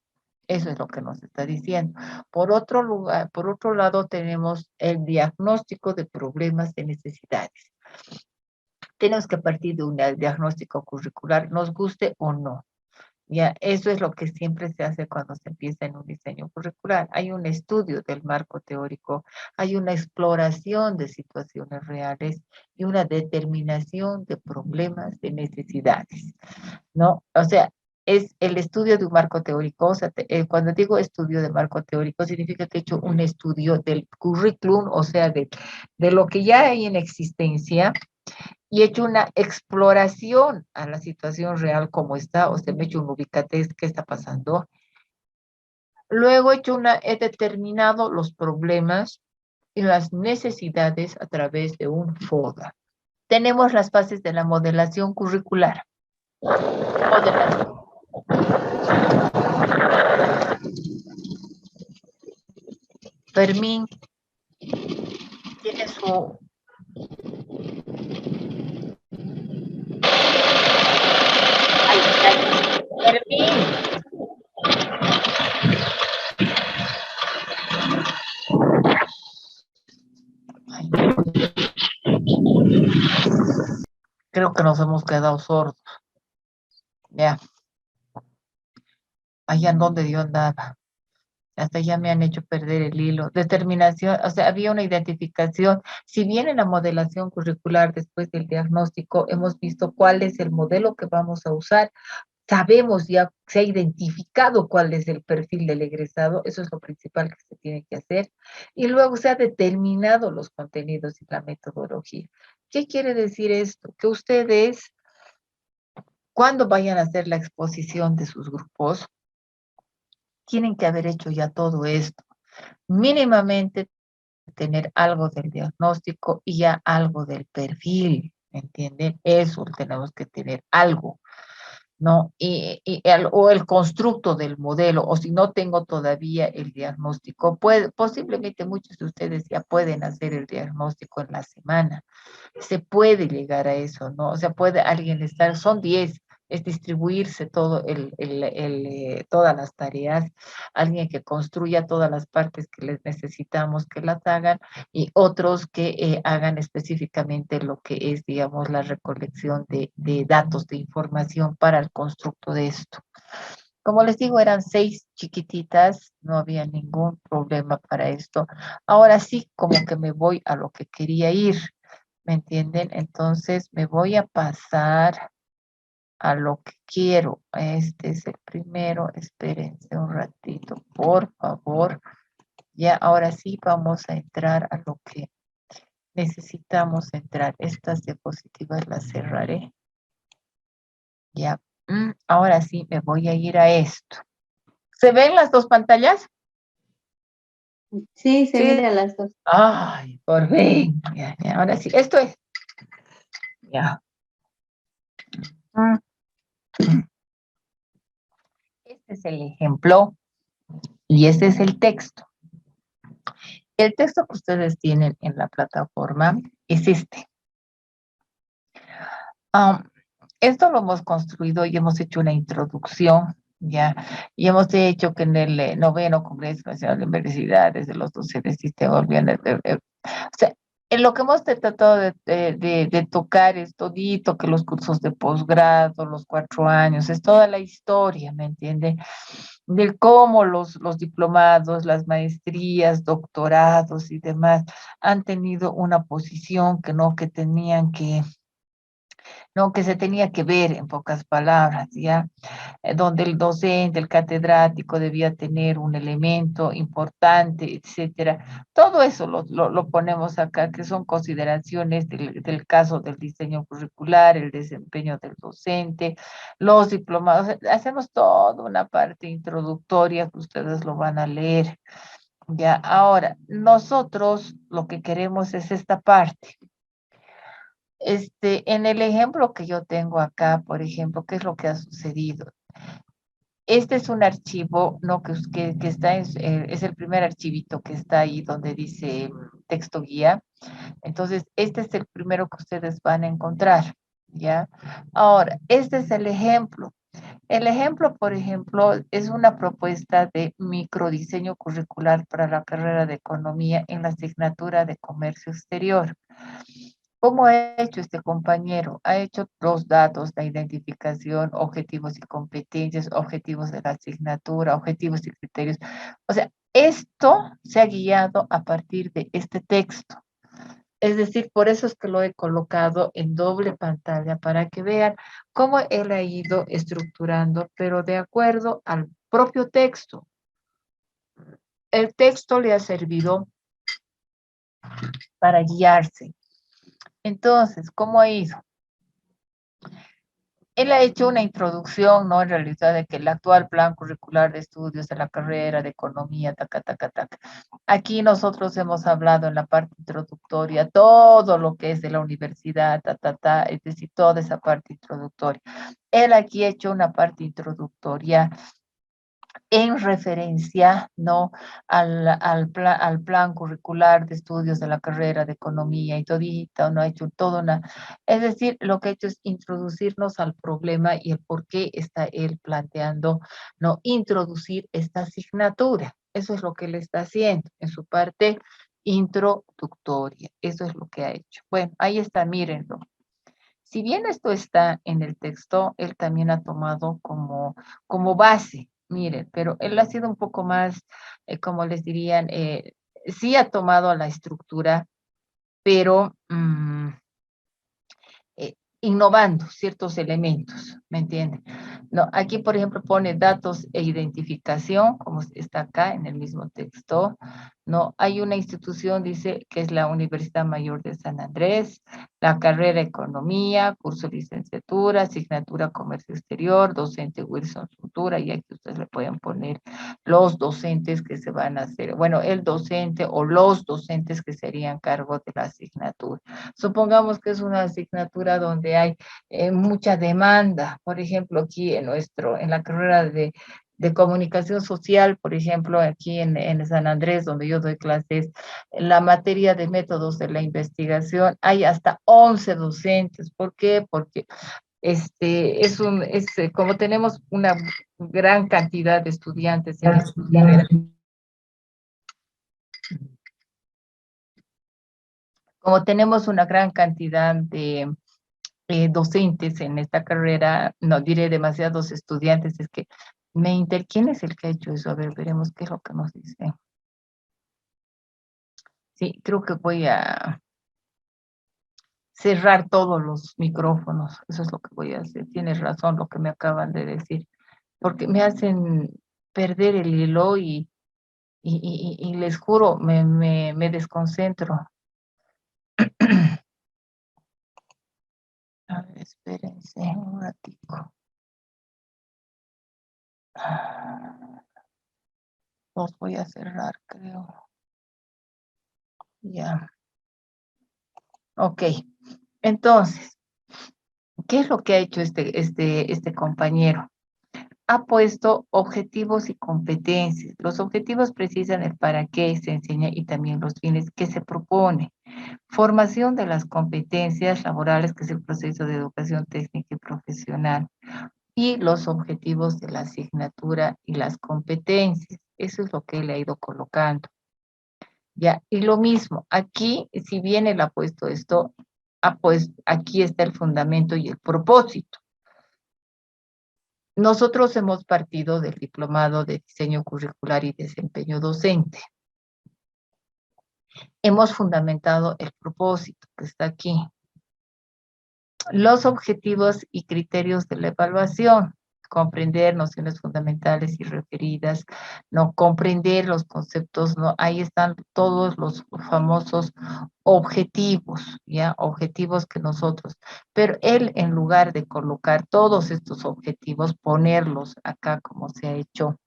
Eso es lo que nos está diciendo. Por otro lado, tenemos el diagnóstico de problemas de necesidades. Tenemos que partir de un diagnóstico curricular, nos guste o no. Ya, eso es lo que siempre se hace cuando se empieza en un diseño curricular. Hay un estudio del marco teórico, hay una exploración de situaciones reales y una determinación de problemas de necesidades, ¿no? O sea, es el estudio de un marco teórico. O sea, cuando digo estudio de marco teórico, significa que he hecho un estudio del currículum, o sea, de lo que ya hay en existencia, y he hecho una exploración a la situación real como está, o sea, me he hecho un ubicatest, ¿qué está pasando? Luego he determinado los problemas y las necesidades a través de un FODA. Tenemos las fases de la modelación curricular. Fermín tiene su... Ay, Fermín. Ay, creo que nos hemos quedado sordos. Ya. Allá en donde yo andaba. Hasta ya me han hecho perder el hilo. Determinación, o sea, había una identificación. Si bien en la modelación curricular, después del diagnóstico, hemos visto cuál es el modelo que vamos a usar, sabemos ya, se ha identificado cuál es el perfil del egresado, eso es lo principal que se tiene que hacer, y luego se ha determinado los contenidos y la metodología. ¿Qué quiere decir esto? Que ustedes, cuando vayan a hacer la exposición de sus grupos, tienen que haber hecho ya todo esto. Mínimamente tener algo del diagnóstico y ya algo del perfil, ¿me entienden? Eso tenemos que tener algo, ¿no? O el constructo del modelo, o si no tengo todavía el diagnóstico, posiblemente muchos de ustedes ya pueden hacer el diagnóstico en la semana. Se puede llegar a eso, ¿no? O sea, puede alguien estar, son 10, es distribuirse todo todas las tareas, alguien que construya todas las partes que les necesitamos que las hagan y otros que hagan específicamente lo que es, digamos, la recolección de datos, de información para el constructo de esto. Como les digo, eran 6 chiquititas, no había ningún problema para esto. Ahora sí, como que me voy a lo que quería ir, ¿me entienden? Entonces me voy a pasar a lo que quiero. Este es el primero, espérense un ratito, por favor. Ya, ahora sí vamos a entrar a lo que necesitamos entrar. Estas diapositivas las cerraré. Ya. Ahora sí, me voy a ir a esto. ¿Se ven las dos pantallas? Sí, se mira las dos. Ay, por fin. Ya, ahora sí, esto es. Ya. Este es el ejemplo y este es el texto. El texto que ustedes tienen en la plataforma es este. Esto lo hemos construido y hemos hecho una introducción, ¿ya? Y hemos hecho que en el noveno Congreso Nacional de Universidades de los Docentes del Sistema Boliviano, o sea, en lo que hemos tratado de tocar es todito, que los cursos de posgrado, los 4 años, es toda la historia, ¿me entiende? De cómo los diplomados, las maestrías, doctorados y demás han tenido una posición que tenían que no, que se tenía que ver en pocas palabras, ¿ya? Donde el docente, el catedrático debía tener un elemento importante, etcétera. Todo eso lo ponemos acá, que son consideraciones del caso del diseño curricular, el desempeño del docente, los diplomados. Hacemos toda una parte introductoria que ustedes lo van a leer. Ya, ahora, nosotros lo que queremos es esta parte. En el ejemplo que yo tengo acá, por ejemplo, ¿qué es lo que ha sucedido? Este es un archivo, ¿no? que está es el primer archivito que está ahí donde dice texto guía. Entonces, este es el primero que ustedes van a encontrar, ¿ya? Ahora, este es el ejemplo. El ejemplo, por ejemplo, es una propuesta de microdiseño curricular para la carrera de economía en la asignatura de comercio exterior. ¿Cómo ha hecho este compañero? Ha hecho los datos, la identificación, objetivos y competencias, objetivos de la asignatura, objetivos y criterios. O sea, esto se ha guiado a partir de este texto. Es decir, por eso es que lo he colocado en doble pantalla para que vean cómo él ha ido estructurando, pero de acuerdo al propio texto. El texto le ha servido para guiarse. Entonces, ¿cómo ha ido? Él ha hecho una introducción, ¿no? En realidad, de que el actual plan curricular de estudios de la carrera de economía, taca, taca, taca. Aquí nosotros hemos hablado en la parte introductoria todo lo que es de la universidad, es decir, toda esa parte introductoria. Él aquí ha hecho una parte introductoria en referencia, ¿no? al plan curricular de estudios de la carrera de economía y todito, ¿no? Ha hecho toda una, es decir, lo que ha hecho es introducirnos al problema y el por qué está él planteando, ¿no? Introducir esta asignatura. Eso es lo que él está haciendo en su parte introductoria. Eso es lo que ha hecho. Bueno, ahí está, mírenlo. Si bien esto está en el texto, él también ha tomado como base, miren, pero él ha sido un poco más, como les dirían, sí ha tomado la estructura, pero innovando ciertos elementos, ¿me entienden? No, aquí, por ejemplo, pone datos e identificación, como está acá en el mismo texto. No, hay una institución, dice, que es la Universidad Mayor de San Andrés, la carrera Economía, curso de licenciatura, asignatura Comercio Exterior, docente Wilson Suntura, y aquí ustedes le pueden poner los docentes que se van a hacer, bueno, el docente o los docentes que serían cargo de la asignatura. Supongamos que es una asignatura donde hay mucha demanda, por ejemplo, aquí en la carrera de comunicación social, por ejemplo, aquí en San Andrés, donde yo doy clases, en la materia de métodos de la investigación, hay hasta 11 docentes. ¿Por qué? Porque como tenemos una gran cantidad de estudiantes en esta carrera, como tenemos una gran cantidad de docentes en esta carrera, no diré demasiados estudiantes, es que ¿quién es el que ha hecho eso? A ver, veremos qué es lo que nos dice. Sí, creo que voy a cerrar todos los micrófonos, eso es lo que voy a hacer. Tienes razón lo que me acaban de decir, porque me hacen perder el hilo y les juro, me desconcentro. A ver, espérense un ratico. Los voy a cerrar, creo. Ya. Ok. Entonces, ¿qué es lo que ha hecho este compañero? Ha puesto objetivos y competencias. Los objetivos precisan el para qué se enseña y también los fines que se propone. Formación de las competencias laborales, que es el proceso de educación técnica y profesional. Y los objetivos de la asignatura y las competencias. Eso es lo que él ha ido colocando. Ya, y lo mismo, aquí, si bien él ha puesto esto, aquí está el fundamento y el propósito. Nosotros hemos partido del diplomado de diseño curricular y desempeño docente. Hemos fundamentado el propósito que está aquí. Los objetivos y criterios de la evaluación. Comprender nociones fundamentales y referidas, no comprender los conceptos, no, ahí están todos los famosos objetivos, ya, objetivos que nosotros, pero él en lugar de colocar todos estos objetivos, ponerlos acá como se ha hecho,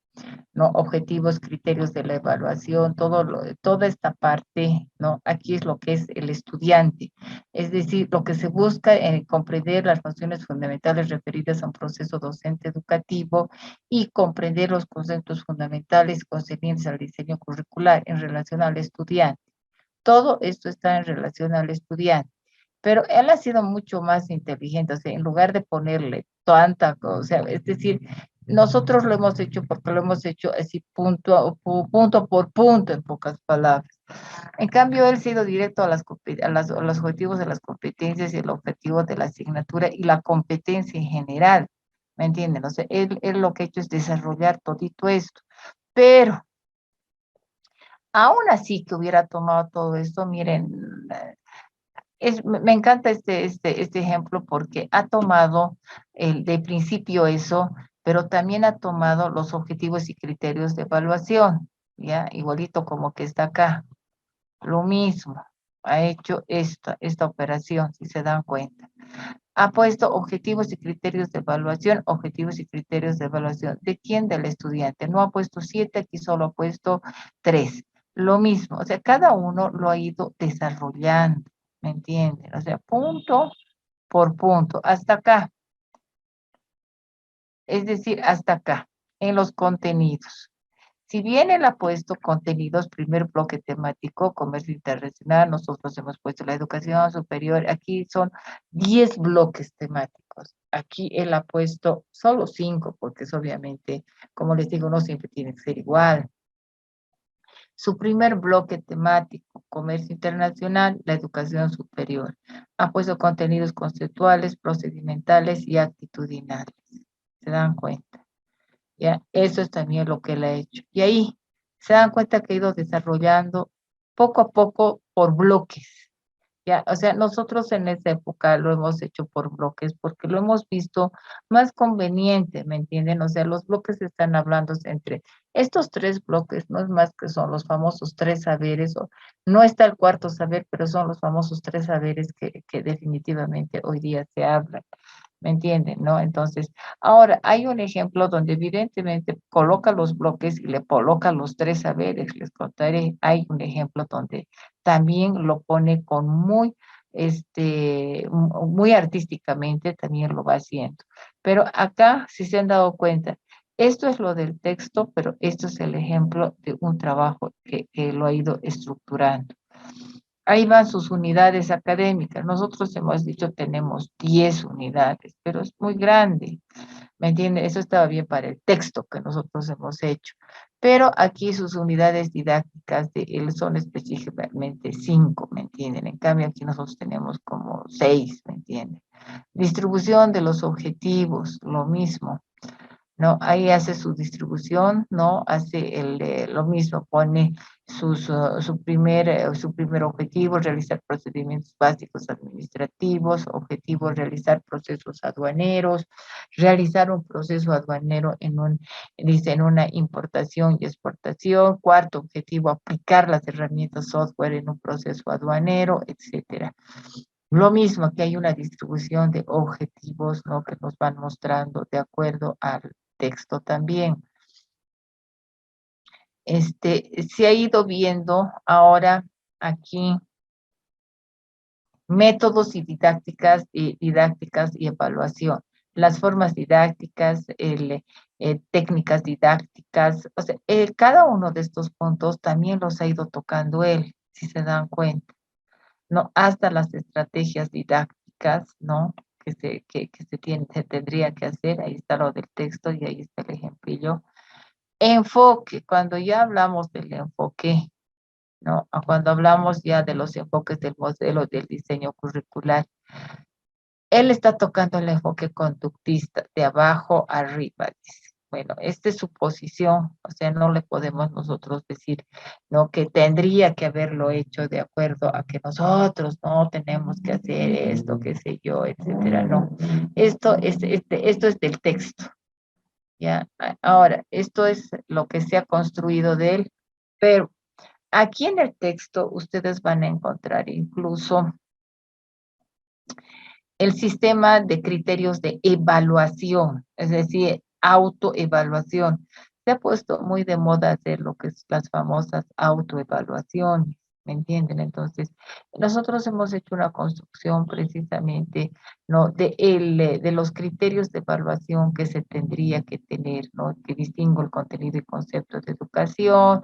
¿no? Objetivos, criterios de la evaluación, toda esta parte, ¿no? Aquí es lo que es el estudiante, es decir, lo que se busca en comprender las nociones fundamentales referidas a un proceso docente educativo y comprender los conceptos fundamentales concernientes al diseño curricular en relación al estudiante. Todo esto está en relación al estudiante. Pero él ha sido mucho más inteligente, o sea, en lugar de ponerle tanta cosa, o sea, es decir, nosotros lo hemos hecho porque lo hemos hecho así punto por punto, en pocas palabras. En cambio, él se ha ido directo a los objetivos de las competencias y el objetivo de la asignatura y la competencia en general, ¿me entienden? O sea, él lo que ha hecho es desarrollar todito esto, pero aún así que hubiera tomado todo esto, miren, me encanta este ejemplo porque ha tomado de principio eso, pero también ha tomado los objetivos y criterios de evaluación, ¿ya? Igualito como que está acá. Lo mismo, ha hecho esta operación, si se dan cuenta. Ha puesto objetivos y criterios de evaluación, objetivos y criterios de evaluación. ¿De quién? Del estudiante. No ha puesto 7, aquí solo ha puesto 3. Lo mismo, o sea, cada uno lo ha ido desarrollando, ¿me entienden? O sea, punto por punto, hasta acá. Es decir, hasta acá, en los contenidos. Si bien él ha puesto contenidos, primer bloque temático, comercio internacional, nosotros hemos puesto la educación superior, aquí son 10 bloques temáticos. Aquí él ha puesto solo 5, porque es obviamente, como les digo, no siempre tiene que ser igual. Su primer bloque temático, comercio internacional, la educación superior. Ha puesto contenidos conceptuales, procedimentales y actitudinales. ¿Se dan cuenta? ¿Ya? Eso es también lo que él ha hecho. Y ahí se dan cuenta que ha ido desarrollando poco a poco por bloques. ¿Ya? O sea, nosotros en esa época lo hemos hecho por bloques porque lo hemos visto más conveniente, ¿me entienden? O sea, los bloques están hablando entre estos 3 bloques, no es más que son los famosos 3 saberes, o no está el cuarto saber, pero son los famosos 3 saberes que definitivamente hoy día se hablan. ¿Me entienden? ¿No? Entonces, ahora hay un ejemplo donde evidentemente coloca los bloques y le coloca los 3 saberes. Les contaré, hay un ejemplo donde también lo pone con muy artísticamente, también lo va haciendo. Pero acá, si se han dado cuenta, esto es lo del texto, pero esto es el ejemplo de un trabajo que lo ha ido estructurando. Ahí van sus unidades académicas. Nosotros hemos dicho tenemos 10 unidades, pero es muy grande, ¿me entiende? Eso estaba bien para el texto que nosotros hemos hecho. Pero aquí sus unidades didácticas de él son específicamente 5, ¿me entienden? En cambio aquí nosotros tenemos como 6, ¿me entienden? Distribución de los objetivos, lo mismo. ¿no? Ahí hace su distribución, ¿no? Hace lo mismo, pone su primer objetivo, realizar procedimientos básicos administrativos, objetivo, realizar procesos aduaneros, realizar un proceso aduanero dice, en una importación y exportación. Cuarto objetivo, aplicar las herramientas software en un proceso aduanero, etcétera. Lo mismo que hay una distribución de objetivos, ¿no? Que nos van mostrando de acuerdo al texto también. Se ha ido viendo ahora aquí métodos y didácticas y evaluación. Las formas didácticas, técnicas didácticas, o sea, cada uno de estos puntos también los ha ido tocando él, si se dan cuenta, ¿no? Hasta las estrategias didácticas, ¿no? Se tendría que hacer, ahí está lo del texto y ahí está el ejemplillo. Enfoque, cuando ya hablamos del enfoque, ¿no? Cuando hablamos ya de los enfoques del modelo del diseño curricular, él está tocando el enfoque conductista, de abajo arriba, dice. Bueno, esta es su posición, o sea, no le podemos nosotros decir, ¿no? Que tendría que haberlo hecho de acuerdo a que nosotros no tenemos que hacer esto, qué sé yo, etcétera, no. Esto es del texto, ¿ya? Ahora, esto es lo que se ha construido de él, pero aquí en el texto ustedes van a encontrar incluso el sistema de criterios de evaluación, es decir, autoevaluación. Se ha puesto muy de moda hacer lo que es las famosas autoevaluaciones, ¿me entienden? Entonces, nosotros hemos hecho una construcción precisamente, ¿no? De los criterios de evaluación que se tendría que tener, ¿no? Que distingo el contenido y concepto de educación,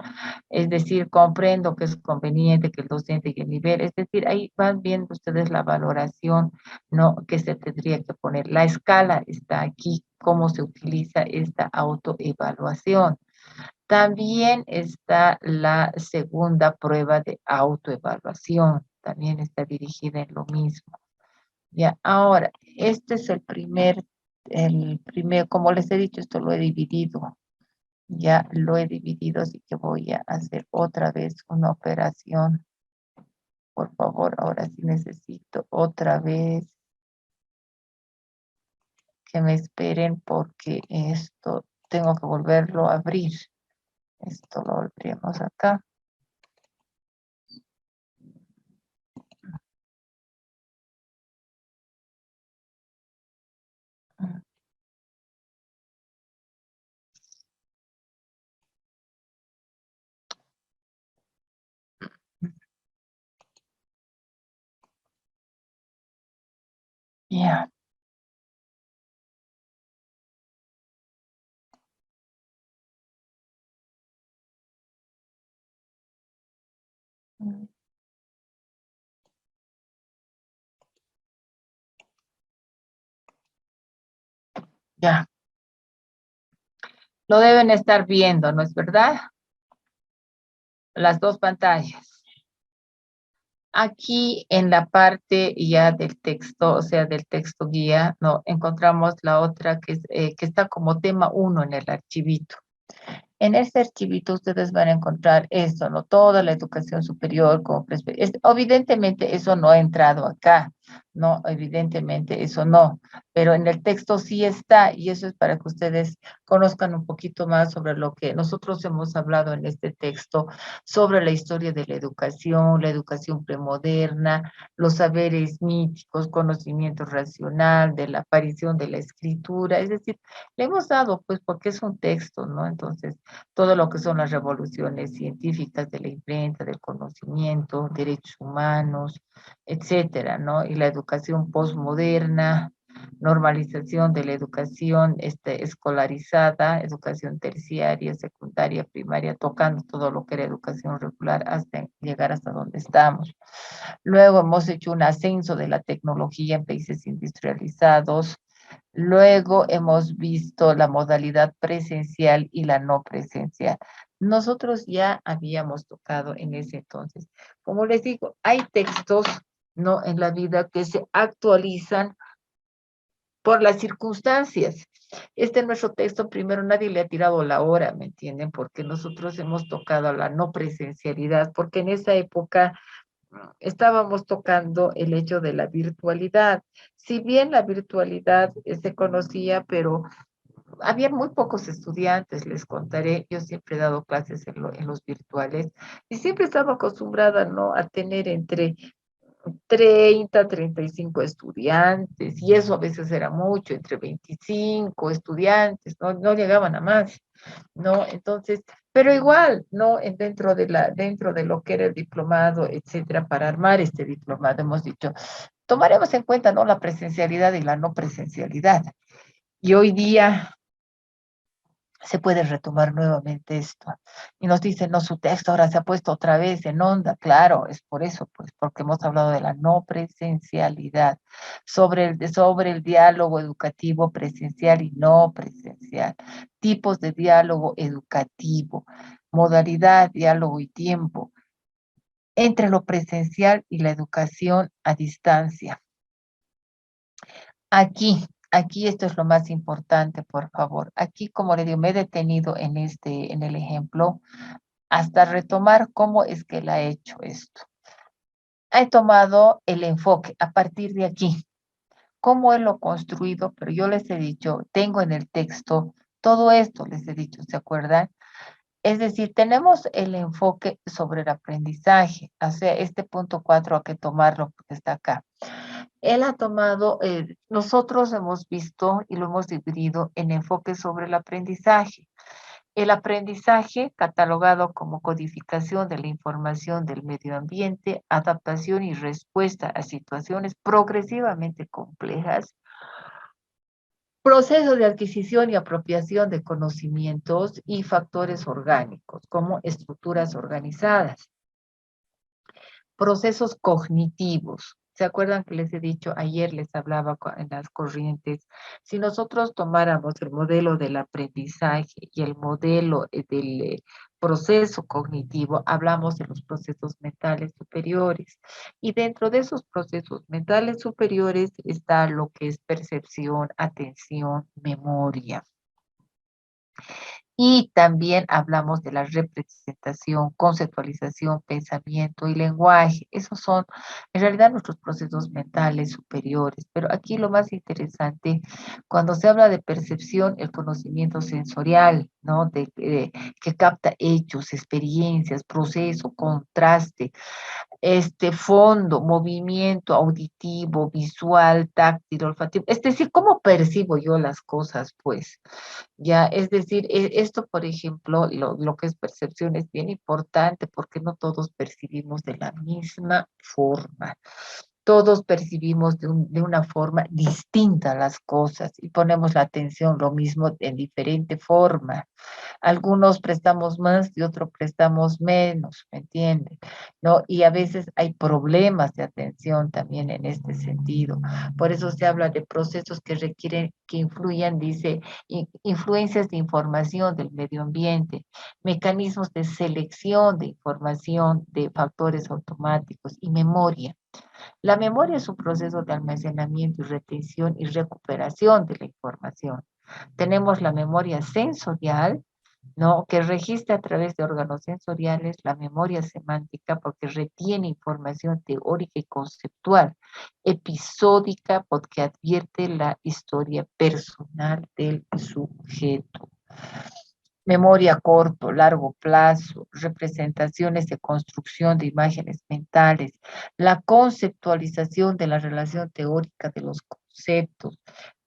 es decir, comprendo que es conveniente que el docente y el nivel, es decir, ahí van viendo ustedes la valoración, ¿no? Que se tendría que poner. La escala está aquí, cómo se utiliza esta autoevaluación. También está la segunda prueba de autoevaluación, también está dirigida en lo mismo. Ya, ahora, este es el primer, como les he dicho, esto lo he dividido. Ya lo he dividido, así que voy a hacer otra vez una operación. Por favor, ahora sí necesito otra vez que me esperen porque esto tengo que volverlo a abrir. Esto lo volvemos acá. Ya. Ya. Lo deben estar viendo, ¿no es verdad? Las dos pantallas. Aquí en la parte ya del texto, o sea, del texto guía, no encontramos la otra que está como tema 1 en el archivito. En este archivito ustedes van a encontrar esto, ¿no? Toda la educación superior, evidentemente eso no ha entrado acá, ¿no? Evidentemente eso no, pero en el texto sí está, y eso es para que ustedes conozcan un poquito más sobre lo que nosotros hemos hablado en este texto, sobre la historia de la educación premoderna, los saberes míticos, conocimiento racional, de la aparición de la escritura, es decir, le hemos dado, pues, porque es un texto, ¿no? Entonces, todo lo que son las revoluciones científicas de la imprenta, del conocimiento, derechos humanos, etcétera, ¿no? Y la educación postmoderna, normalización de la educación escolarizada, educación terciaria, secundaria, primaria, tocando todo lo que era educación regular hasta llegar hasta donde estamos. Luego hemos hecho un ascenso de la tecnología en países industrializados. Luego hemos visto la modalidad presencial y la no presencial. Nosotros ya habíamos tocado en ese entonces. Como les digo, hay textos, ¿no? En la vida que se actualizan por las circunstancias. Nuestro texto, primero, nadie le ha tirado la hora, ¿me entienden? Porque nosotros hemos tocado la no presencialidad, porque en esa época estábamos tocando el hecho de la virtualidad. Si bien la virtualidad se conocía, pero había muy pocos estudiantes, les contaré. Yo siempre he dado clases en los virtuales y siempre estaba acostumbrada, ¿no?, a tener entre 30, 35 estudiantes, y eso a veces era mucho, entre 25 estudiantes, no llegaban a más, ¿no? Entonces, pero igual, ¿no? Dentro de lo que era el diplomado, etcétera, para armar este diplomado, hemos dicho, tomaremos en cuenta, ¿no?, la presencialidad y la no presencialidad. Y hoy día se puede retomar nuevamente esto. Y nos dicen, no, su texto ahora se ha puesto otra vez en onda. Claro, es por eso, pues, porque hemos hablado de la no presencialidad, sobre el diálogo educativo presencial y no presencial, tipos de diálogo educativo, modalidad, diálogo y tiempo, entre lo presencial y la educación a distancia. Aquí esto es lo más importante, por favor. Aquí, como le digo, me he detenido en el ejemplo, hasta retomar cómo es que él ha hecho esto. He tomado el enfoque a partir de aquí, cómo él lo ha construido, pero yo les he dicho, tengo en el texto todo esto, les he dicho, ¿se acuerdan? Es decir, tenemos el enfoque sobre el aprendizaje, o sea, este punto 4 hay que tomarlo porque está acá. Él ha tomado, nosotros hemos visto y lo hemos dividido en enfoques sobre el aprendizaje. El aprendizaje, catalogado como codificación de la información del medio ambiente, adaptación y respuesta a situaciones progresivamente complejas, proceso de adquisición y apropiación de conocimientos y factores orgánicos, como estructuras organizadas, procesos cognitivos. ¿Se acuerdan que les he dicho, ayer les hablaba en las corrientes? Si nosotros tomáramos el modelo del aprendizaje y el modelo del proceso cognitivo, hablamos de los procesos mentales superiores. Y dentro de esos procesos mentales superiores está lo que es percepción, atención, memoria. Y también hablamos de la representación, conceptualización, pensamiento y lenguaje. Esos son en realidad nuestros procesos mentales superiores. Pero aquí lo más interesante, cuando se habla de percepción, el conocimiento sensorial, ¿no? Que capta hechos, experiencias, proceso, contraste, fondo, movimiento auditivo, visual, táctil, olfativo. Es decir, ¿cómo percibo yo las cosas, pues? Ya, es decir, esto, por ejemplo, lo que es percepción es bien importante porque no todos percibimos de la misma forma. Todos percibimos de una forma distinta las cosas y ponemos la atención lo mismo en diferente forma. Algunos prestamos más y otros prestamos menos, ¿me entienden? ¿No? Y a veces hay problemas de atención también en este sentido. Por eso se habla de procesos que requieren, que influyan, dice, influencias de información del medio ambiente, mecanismos de selección de información de factores automáticos y memoria. La memoria es un proceso de almacenamiento y retención y recuperación de la información. Tenemos la memoria sensorial, ¿no?, que registra a través de órganos sensoriales, la memoria semántica porque retiene información teórica y conceptual, episódica porque advierte la historia personal del sujeto. Memoria a corto, largo plazo, representaciones de construcción de imágenes mentales, la conceptualización de la relación teórica de los conceptos,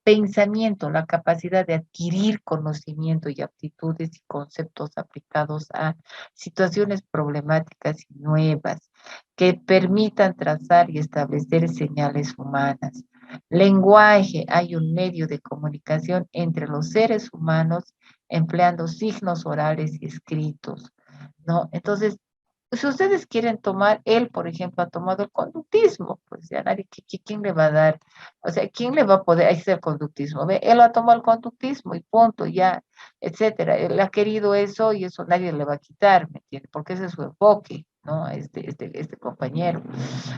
pensamiento, la capacidad de adquirir conocimiento y aptitudes y conceptos aplicados a situaciones problemáticas y nuevas que permitan trazar y establecer señales humanas. Lenguaje, hay un medio de comunicación entre los seres humanos empleando signos orales y escritos, ¿no? Entonces, si ustedes quieren tomar, él, por ejemplo, ha tomado el conductismo, pues ya nadie, ¿quién le va a dar? O sea, ¿quién le va a poder hacer el conductismo? ¿Ve? Él ha tomado el conductismo y punto, ya, etcétera. Él ha querido eso y eso nadie le va a quitar, ¿me entiende? Porque ese es su enfoque, ¿no? Este compañero.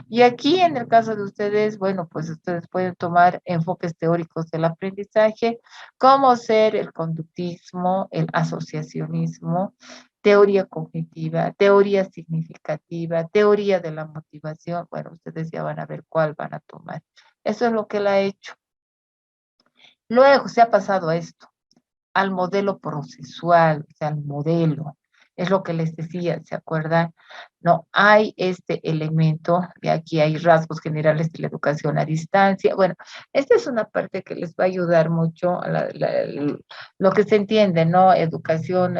Y aquí, en el caso de ustedes, bueno, pues ustedes pueden tomar enfoques teóricos del aprendizaje, como ser el conductismo, el asociacionismo, teoría cognitiva, teoría significativa, teoría de la motivación. Bueno, ustedes ya van a ver cuál van a tomar. Eso es lo que él ha hecho. Luego se ha pasado a esto, al modelo procesual, o sea, al modelo. Es lo que les decía, ¿se acuerdan? No, hay este elemento, y aquí hay rasgos generales de la educación a distancia. Bueno, esta es una parte que les va a ayudar mucho a lo que se entiende, ¿no? Educación,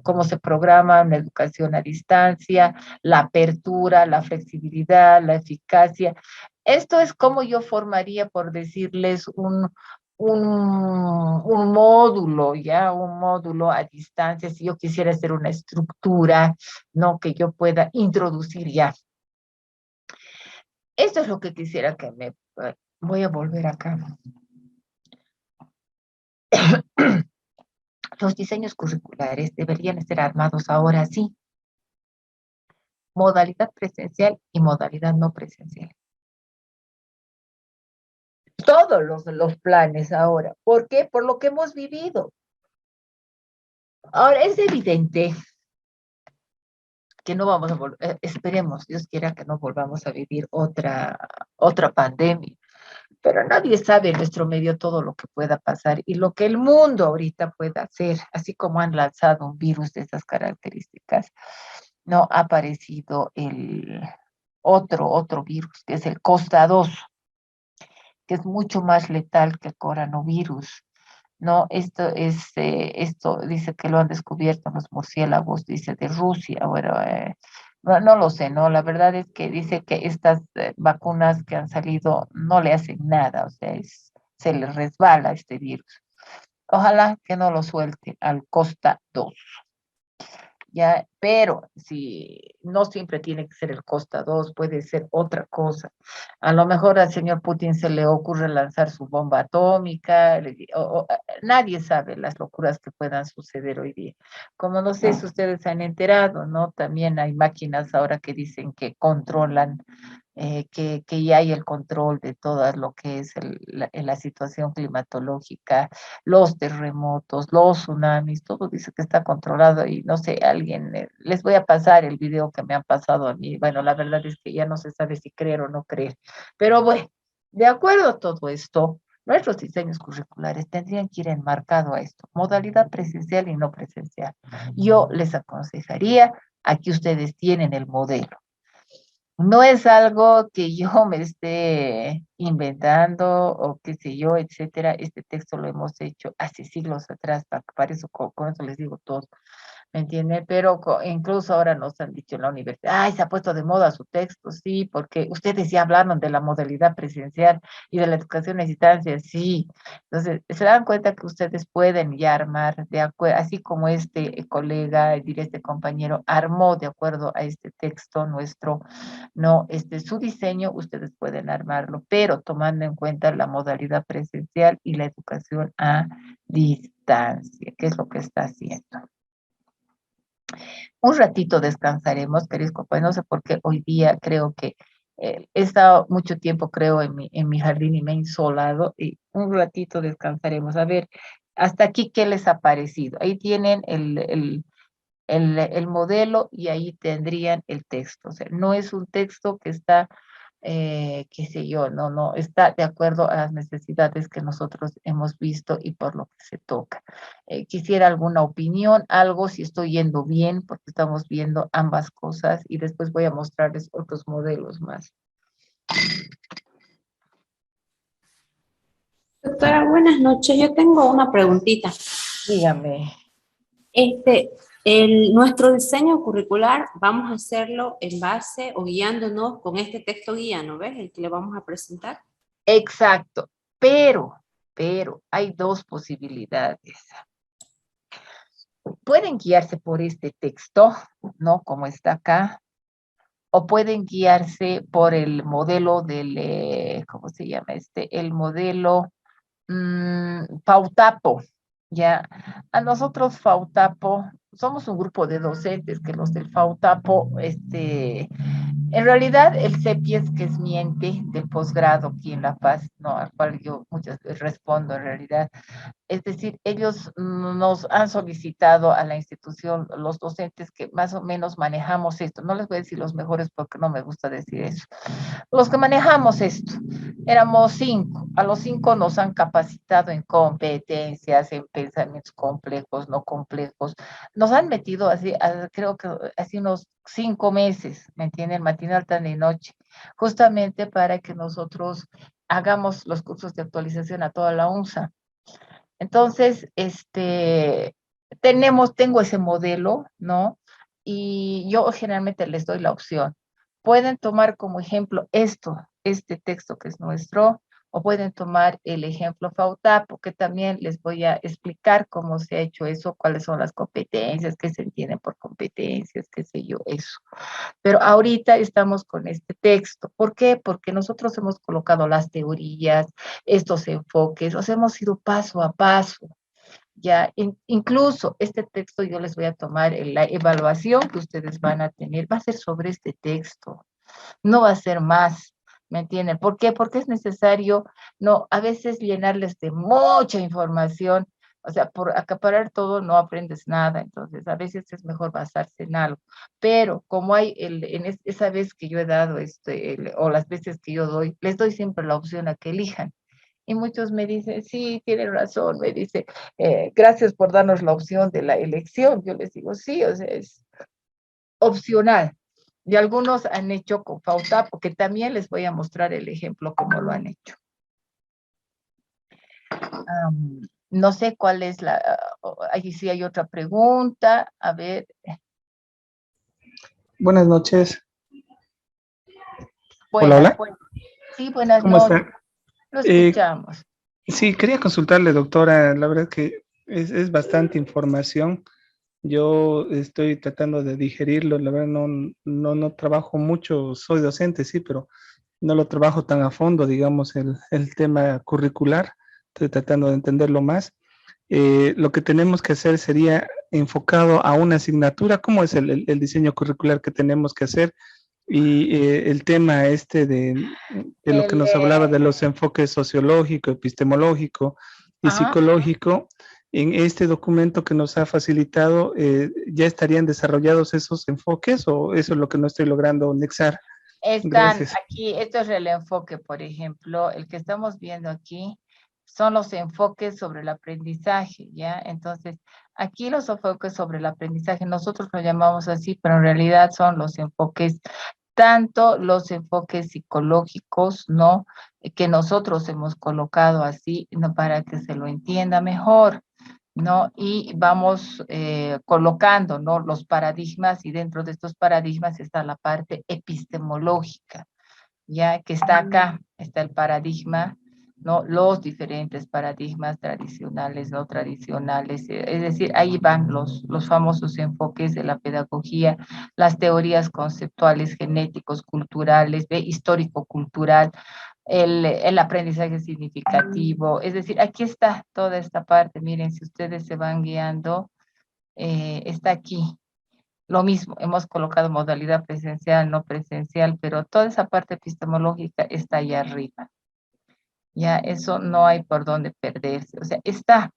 cómo se programa una educación a distancia, la apertura, la flexibilidad, la eficacia. Esto es como yo formaría, por decirles, un módulo, ya, un módulo a distancia, si yo quisiera hacer una estructura, ¿no? Que yo pueda introducir ya. Esto es lo que quisiera que voy a volver acá. Los diseños curriculares deberían ser armados ahora sí. Modalidad presencial y modalidad no presencial. Todos los planes ahora. ¿Por qué? Por lo que hemos vivido. Ahora, es evidente que no vamos a volver, esperemos, Dios quiera que no volvamos a vivir otra pandemia, pero nadie sabe en nuestro medio todo lo que pueda pasar y lo que el mundo ahorita pueda hacer, así como han lanzado un virus de esas características, no ha aparecido el otro virus, que es el Costa 2, que es mucho más letal que el coronavirus. No, esto dice que lo han descubierto los murciélagos, dice de Rusia, bueno, no lo sé, ¿no? La verdad es que dice que estas vacunas que han salido no le hacen nada, o sea, se le resbala este virus. Ojalá que no lo suelte al Costa 2. Ya, pero si no siempre tiene que ser el Costa 2, puede ser otra cosa. A lo mejor al señor Putin se le ocurre lanzar su bomba atómica, nadie sabe las locuras que puedan suceder hoy día. Como no sé si ustedes se han enterado, ¿no? También hay máquinas ahora que dicen que controlan, que ya hay el control de todo lo que es la situación climatológica, los terremotos, los tsunamis, todo dice que está controlado y no sé, les voy a pasar el video que me han pasado a mí. Bueno, la verdad es que ya no se sabe si creer o no creer, pero bueno, de acuerdo a todo esto, nuestros diseños curriculares tendrían que ir enmarcado a esto, modalidad presencial y no presencial. Yo les aconsejaría, aquí ustedes tienen el modelo. No es algo que yo me esté inventando o qué sé yo, etcétera. Este texto lo hemos hecho hace siglos atrás, para eso, con eso les digo todo. ¿Me entienden? Pero incluso ahora nos han dicho en la universidad, ay, se ha puesto de moda su texto, sí, porque ustedes ya hablaron de la modalidad presencial y de la educación a distancia, sí. Entonces, se dan cuenta que ustedes pueden ya armar de acuerdo, así como este colega, diré este compañero, armó de acuerdo a este texto nuestro, no, su diseño, ustedes pueden armarlo, pero tomando en cuenta la modalidad presencial y la educación a distancia, que es lo que está haciendo. Un ratito descansaremos, queridos compañeros, no sé por qué hoy día creo que he estado mucho tiempo, creo, en mi jardín y me he insolado, y un ratito descansaremos. A ver, hasta aquí, ¿qué les ha parecido? Ahí tienen el modelo y ahí tendrían el texto. O sea, no es un texto que está, qué sé yo, no, está de acuerdo a las necesidades que nosotros hemos visto y por lo que se toca. Quisiera alguna opinión, algo, si estoy yendo bien, porque estamos viendo ambas cosas y después voy a mostrarles otros modelos más. Doctora, buenas noches. Yo tengo una preguntita. Dígame. Nuestro diseño curricular vamos a hacerlo en base o guiándonos con este texto guía, ¿no ves? El que le vamos a presentar. Exacto, pero hay dos posibilidades. Pueden guiarse por este texto, ¿no? Como está acá, o pueden guiarse por el modelo del, ¿cómo se llama? El modelo Pautapo, Ya, a nosotros FAUTAPO, somos un grupo de docentes que los del FAUTAPO, en realidad el CEPIES, que es mi ente del posgrado aquí en La Paz, no, al cual yo muchas veces respondo en realidad, es decir, ellos nos han solicitado a la institución, los docentes que más o menos manejamos esto. No les voy a decir los mejores porque no me gusta decir eso. Los que manejamos esto, éramos 5. A los 5 nos han capacitado en competencias, en pensamientos complejos, no complejos. Nos han metido así, creo que así unos 5 meses, ¿me entienden? Matinal, tarde y noche, justamente para que nosotros hagamos los cursos de actualización a toda la UNSA. Entonces, tengo ese modelo, ¿no? Y yo generalmente les doy la opción. Pueden tomar como ejemplo este texto que es nuestro, o pueden tomar el ejemplo FAUTAPO, que también les voy a explicar cómo se ha hecho eso, cuáles son las competencias, qué se entiende por competencias, qué sé yo, eso. Pero ahorita estamos con este texto. ¿Por qué? Porque nosotros hemos colocado las teorías, estos enfoques, o sea, hemos ido paso a paso. Ya, incluso este texto yo les voy a tomar la evaluación que ustedes van a tener, va a ser sobre este texto, no va a ser más, ¿me entienden? ¿Por qué? Porque es necesario, no, a veces llenarles de mucha información, o sea, por acaparar todo no aprendes nada, entonces a veces es mejor basarse en algo, pero como hay, esa vez que yo he dado, o las veces que yo doy, les doy siempre la opción a que elijan. Y muchos me dicen, sí, tiene razón, me dice, gracias por darnos la opción de la elección. Yo les digo, sí, o sea, es opcional. Y algunos han hecho con FAUTAPO, porque también les voy a mostrar el ejemplo cómo lo han hecho. No sé cuál es ahí sí hay otra pregunta, a ver. Buenas noches. Buenas, hola. Sí, buenas ¿Cómo noches. está? Lo escuchamos. Sí, quería consultarle, doctora. La verdad que es bastante información. Yo estoy tratando de digerirlo. La verdad no trabajo mucho. Soy docente, sí, pero no lo trabajo tan a fondo, digamos, el tema curricular. Estoy tratando de entenderlo más. Lo que tenemos que hacer sería enfocado a una asignatura. ¿Cómo es el diseño curricular que tenemos que hacer? Y el tema de lo que nos hablaba de los enfoques sociológico, epistemológico y psicológico, en este documento que nos ha facilitado, ¿ya estarían desarrollados esos enfoques o eso es lo que no estoy logrando anexar? Están Gracias. aquí, esto es el enfoque, por ejemplo, el que estamos viendo aquí son los enfoques sobre el aprendizaje, ¿ya? Entonces, aquí los enfoques sobre el aprendizaje, nosotros lo llamamos así, pero en realidad son los enfoques, tanto los enfoques psicológicos, ¿no? Que nosotros hemos colocado así, ¿no? Para que se lo entienda mejor, ¿no? Y vamos colocando, ¿no? Los paradigmas, y dentro de estos paradigmas está la parte epistemológica, ya que está acá, está el paradigma, ¿no? Los diferentes paradigmas tradicionales, no tradicionales, es decir, ahí van los famosos enfoques de la pedagogía, las teorías conceptuales, genéticos, culturales, histórico-cultural, el aprendizaje significativo, es decir, aquí está toda esta parte, miren, si ustedes se van guiando, está aquí. Lo mismo, hemos colocado modalidad presencial, no presencial, pero toda esa parte epistemológica está allá arriba. Ya, eso no hay por dónde perderse, o sea, está.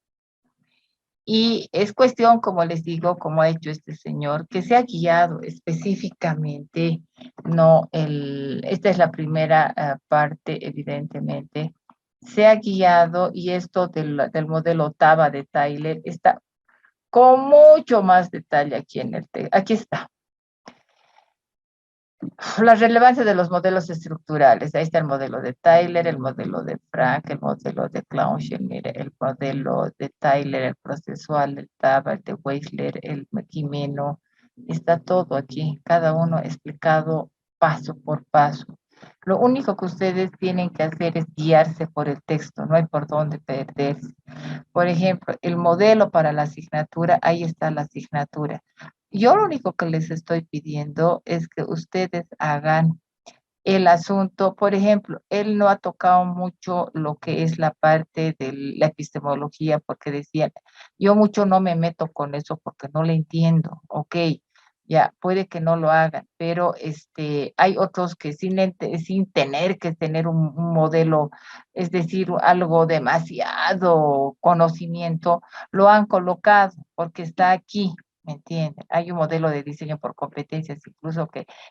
Y es cuestión, como les digo, como ha hecho este señor, que se ha guiado específicamente, no esta es la primera parte, evidentemente, se ha guiado, y esto del modelo TABA de Tyler está con mucho más detalle aquí en el texto. Aquí está. La relevancia de los modelos estructurales. Ahí está el modelo de Tyler, el modelo de Frank, el modelo de Clownshire, el modelo de Tyler, el procesual, el TABA, el de Weisler, el Quimeno. Está todo aquí, cada uno explicado paso por paso. Lo único que ustedes tienen que hacer es guiarse por el texto, no hay por dónde perderse. Por ejemplo, el modelo para la asignatura, ahí está la asignatura. Yo lo único que les estoy pidiendo es que ustedes hagan el asunto, por ejemplo, él no ha tocado mucho lo que es la parte de la epistemología, porque decía, yo mucho no me meto con eso porque no le entiendo, ok, ya, puede que no lo hagan, pero hay otros que sin tener que tener un modelo, es decir, algo demasiado conocimiento, lo han colocado porque está aquí, ¿me entienden? Hay un modelo de diseño por competencias,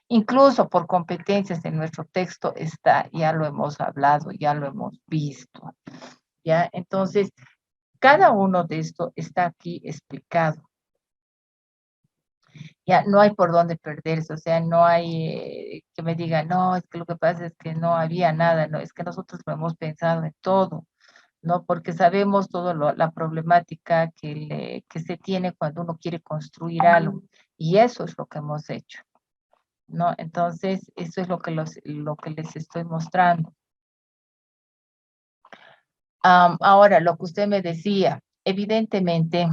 incluso por competencias en nuestro texto está, ya lo hemos hablado, ya lo hemos visto, ¿ya? Entonces, cada uno de estos está aquí explicado. Ya no hay por dónde perderse, o sea, no hay que me digan, no, es que lo que pasa es que no había nada, no, es que nosotros lo hemos pensado en todo, ¿no? Porque sabemos toda la problemática que se tiene cuando uno quiere construir algo, y eso es lo que hemos hecho, ¿no? Entonces, eso es lo que les estoy mostrando. Ahora, lo que usted me decía, evidentemente,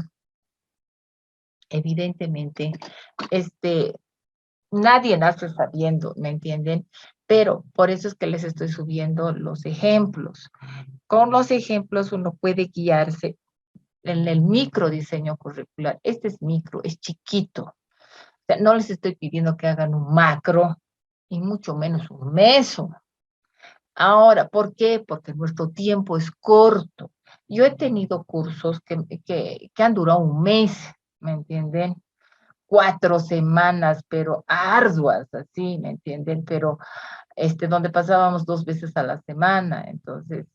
nadie nace sabiendo, ¿me entienden? Pero por eso es que les estoy subiendo los ejemplos. Con los ejemplos uno puede guiarse en el micro diseño curricular. Este es micro, es chiquito. O sea, no les estoy pidiendo que hagan un macro y mucho menos un meso. Ahora, ¿por qué? Porque nuestro tiempo es corto. Yo he tenido cursos que han durado un mes, ¿me entienden? 4 semanas, pero arduas, así, ¿me entienden? Pero donde pasábamos 2 veces a la semana. Entonces,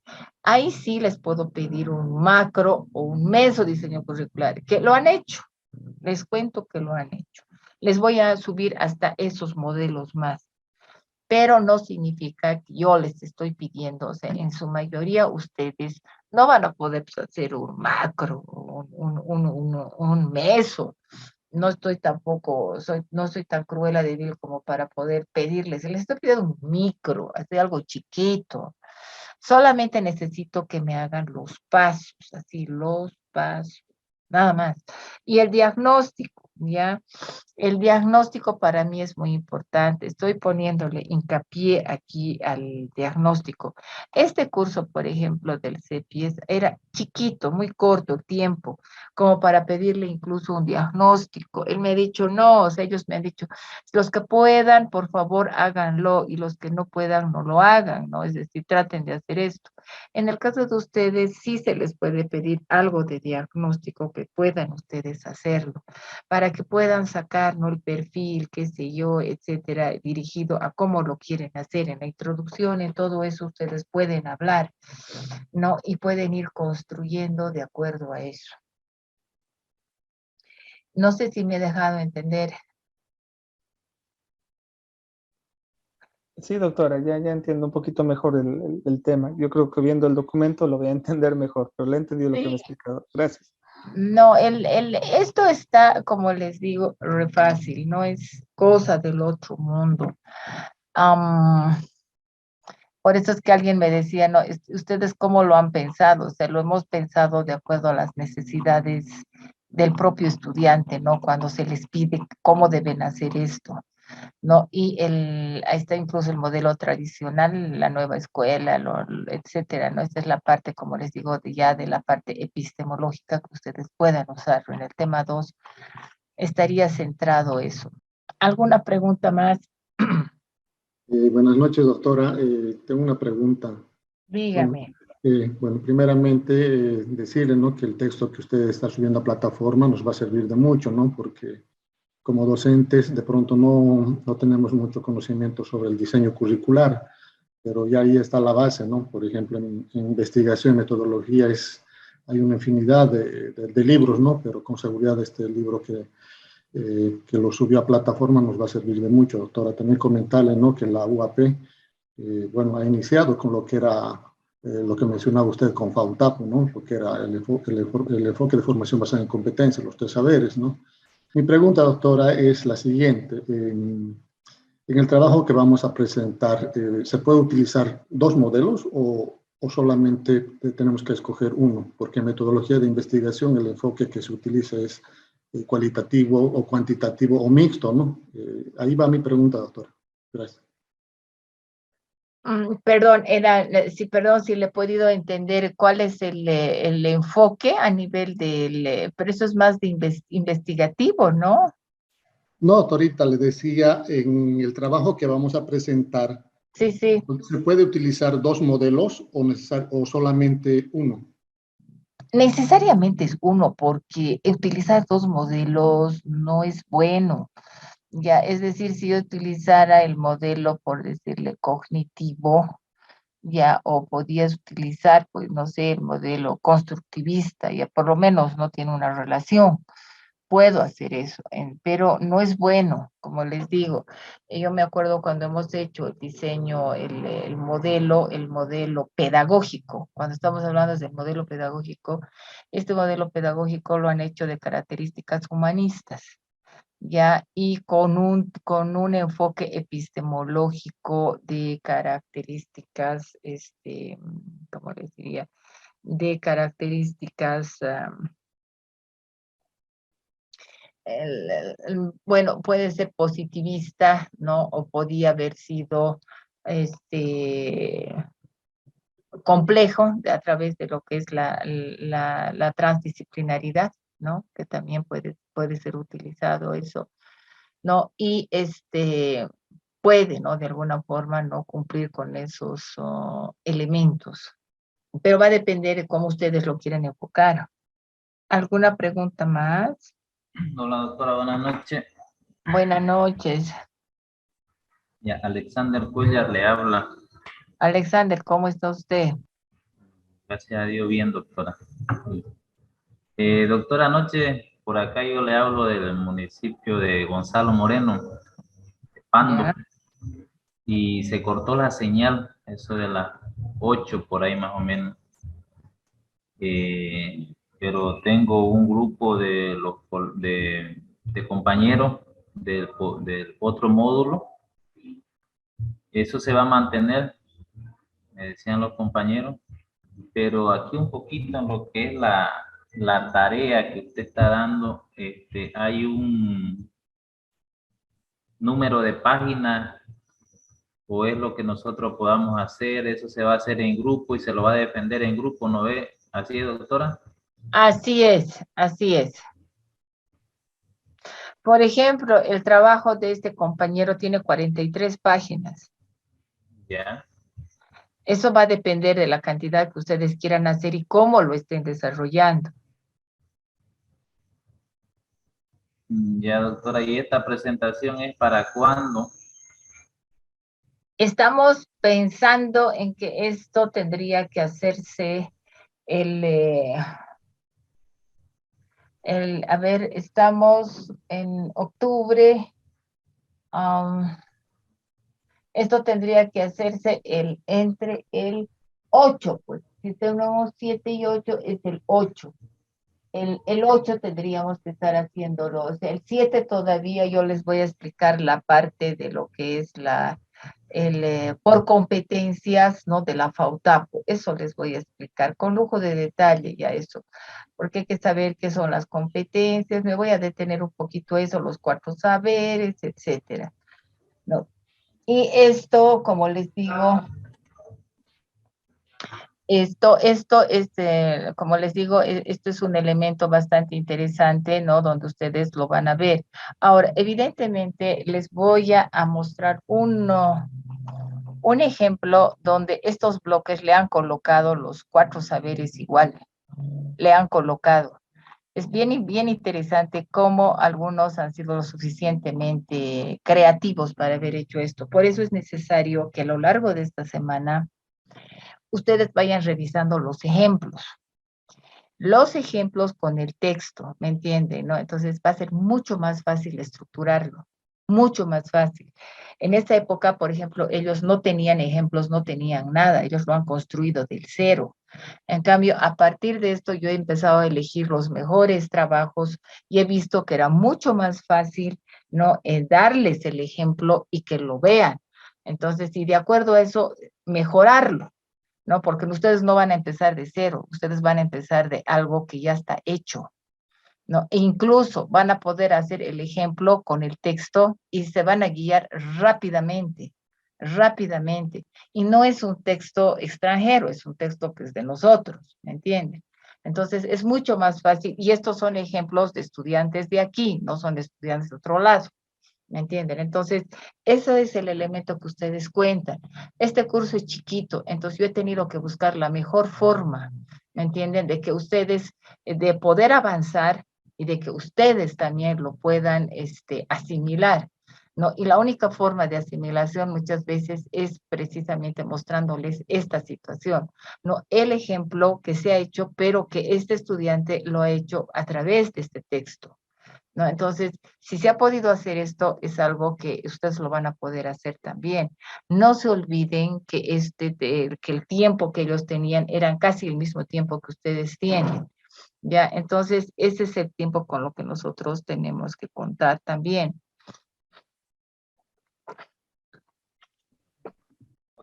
ahí sí les puedo pedir un macro o un meso diseño curricular, que lo han hecho. Les cuento que lo han hecho. Les voy a subir hasta esos modelos más. Pero no significa que yo les estoy pidiendo, o sea, en su mayoría ustedes no van a poder hacer un macro, un meso. No estoy tampoco, no soy tan cruela de decir como para poder pedirles. Les estoy pidiendo un micro, hacer algo chiquito. Solamente necesito que me hagan los pasos, así, los pasos, nada más. Y el diagnóstico, ¿ya? El diagnóstico para mí es muy importante. Estoy poniéndole hincapié aquí al diagnóstico. Este curso, por ejemplo, del CEPIES era chiquito, muy corto el tiempo, como para pedirle incluso un diagnóstico. Él me ha dicho, no, o sea, ellos me han dicho, los que puedan, por favor, háganlo, y los que no puedan, no lo hagan, ¿no? Es decir, traten de hacer esto. En el caso de ustedes, sí se les puede pedir algo de diagnóstico que puedan ustedes hacerlo, para que puedan sacar, ¿no?, el perfil, qué sé yo, etcétera, dirigido a cómo lo quieren hacer. En la introducción, en todo eso, ustedes pueden hablar, ¿no? Y pueden ir construyendo de acuerdo a eso. No sé si me he dejado entender. Sí, doctora, ya entiendo un poquito mejor el tema. Yo creo que viendo el documento lo voy a entender mejor, pero le he entendido lo que me ha explicado. Gracias. No, esto está, como les digo, re fácil, no es cosa del otro mundo. Por eso es que alguien me decía, no, ¿ustedes cómo lo han pensado? O sea, lo hemos pensado de acuerdo a las necesidades del propio estudiante, ¿no? Cuando se les pide cómo deben hacer esto, ¿no? Y ahí está incluso el modelo tradicional, la nueva escuela, etcétera, ¿no? Esta es la parte, como les digo, ya de la parte epistemológica que ustedes puedan usarlo. En el tema 2 estaría centrado eso. ¿Alguna pregunta más? Buenas noches, doctora. Tengo una pregunta. Dígame. Bueno, primeramente decirle, ¿no?, que el texto que usted está subiendo a plataforma nos va a servir de mucho, ¿no? Porque como docentes de pronto no tenemos mucho conocimiento sobre el diseño curricular, pero ya ahí está la base, ¿no? Por ejemplo, en investigación, metodología, hay una infinidad de libros, ¿no? Pero con seguridad este libro que lo subió a plataforma nos va a servir de mucho, doctora. También comentarle, ¿no?, que la UAP, bueno, ha iniciado con lo que era, lo que mencionaba usted con FAUTAPO, ¿no?, lo que era el enfoque de formación basada en competencias, los 3 saberes, ¿no? Mi pregunta, doctora, es la siguiente. En el trabajo que vamos a presentar, ¿se puede utilizar 2 modelos o solamente tenemos que escoger uno? Porque en metodología de investigación el enfoque que se utiliza es cualitativo o cuantitativo o mixto, ¿no? Ahí va mi pregunta, doctora. Gracias. Perdón, perdón si le he podido entender cuál es el enfoque a nivel del, pero eso es más de investigativo, ¿no? No, ahorita le decía, en el trabajo que vamos a presentar, Sí, sí. ¿se puede utilizar dos modelos o solamente uno? Necesariamente es uno, porque utilizar dos modelos no es bueno. Ya, es decir, si yo utilizara el modelo, por decirle, cognitivo, ya, o podías utilizar, pues, no sé, el modelo constructivista, ya por lo menos no tiene una relación. Puedo hacer eso, pero no es bueno, como les digo. Yo me acuerdo cuando hemos hecho el diseño, el modelo pedagógico, cuando estamos hablando del modelo pedagógico, este modelo pedagógico lo han hecho de características humanistas, ya, y con un enfoque epistemológico de características, ¿cómo les diría? De características, bueno, puede ser positivista, ¿no? O podía haber sido, complejo a través de lo que es la transdisciplinaridad, ¿no? Que también puede ser utilizado eso, ¿no? Y puede, ¿no? De alguna forma no cumplir con esos elementos, pero va a depender de cómo ustedes lo quieren enfocar. ¿Alguna pregunta más? Hola doctora, buenas noches. Buenas noches. Ya, Alexander Cuellar le habla. Alexander, ¿cómo está usted? Gracias a Dios, bien, doctora. Doctora, anoche por acá yo le hablo del municipio de Gonzalo Moreno, de Pando, ¿Ya? y se cortó la señal, eso de las 8 por ahí más o menos. Pero tengo un grupo de compañeros del otro módulo. Eso se va a mantener, me decían los compañeros, pero aquí un poquito en lo que es la tarea que usted está dando, hay un número de páginas o es lo que nosotros podamos hacer, eso se va a hacer en grupo y se lo va a defender en grupo, ¿no ve? ¿Así es, doctora? Así es, así es. Por ejemplo, el trabajo de este compañero tiene 43 páginas. Ya. Eso va a depender de la cantidad que ustedes quieran hacer y cómo lo estén desarrollando. Ya, doctora, ¿y esta presentación es para cuándo? Estamos pensando en que esto tendría que hacerse a ver, estamos en octubre. Esto tendría que hacerse entre el 8, pues. Si tenemos 7 y 8, es el 8. El 8 tendríamos que estar haciéndolo. O sea, el 7 todavía yo les voy a explicar la parte de lo que es por competencias, ¿no? De la FAUTAPO. Eso les voy a explicar con lujo de detalle ya eso. Porque hay que saber qué son las competencias. Me voy a detener un poquito eso, los 4 saberes, etcétera, ¿no? Y esto, como les digo, como les digo, esto es un elemento bastante interesante, ¿no? Donde ustedes lo van a ver. Ahora, evidentemente, les voy a mostrar un ejemplo donde estos bloques le han colocado los 4 saberes igual. Le han colocado. Es bien interesante cómo algunos han sido lo suficientemente creativos para haber hecho esto. Por eso es necesario que a lo largo de esta semana ustedes vayan revisando los ejemplos con el texto, ¿me entienden? ¿No? Entonces va a ser mucho más fácil estructurarlo, mucho más fácil. En esta época, por ejemplo, ellos no tenían ejemplos, no tenían nada, ellos lo han construido del cero. En cambio, a partir de esto yo he empezado a elegir los mejores trabajos y he visto que era mucho más fácil, ¿no? Darles el ejemplo y que lo vean. Entonces, y de acuerdo a eso, mejorarlo, ¿no? Porque ustedes no van a empezar de cero, ustedes van a empezar de algo que ya está hecho, ¿no? E incluso van a poder hacer el ejemplo con el texto y se van a guiar rápidamente, rápidamente. Y no es un texto extranjero, es un texto que es de nosotros, ¿me entienden? Entonces es mucho más fácil, y estos son ejemplos de estudiantes de aquí, no son de estudiantes de otro lado, ¿me entienden? Entonces, ese es el elemento que ustedes cuentan. Este curso es chiquito, entonces yo he tenido que buscar la mejor forma, ¿me entienden? De que ustedes, de poder avanzar y de que ustedes también lo puedan asimilar, ¿no? Y la única forma de asimilación muchas veces es precisamente mostrándoles esta situación, ¿no? El ejemplo que se ha hecho, pero que este estudiante lo ha hecho a través de este texto, ¿no? Entonces, si se ha podido hacer esto, es algo que ustedes lo van a poder hacer también. No se olviden que, que el tiempo que ellos tenían eran casi el mismo tiempo que ustedes tienen, ¿ya? Entonces, ese es el tiempo con lo que nosotros tenemos que contar también.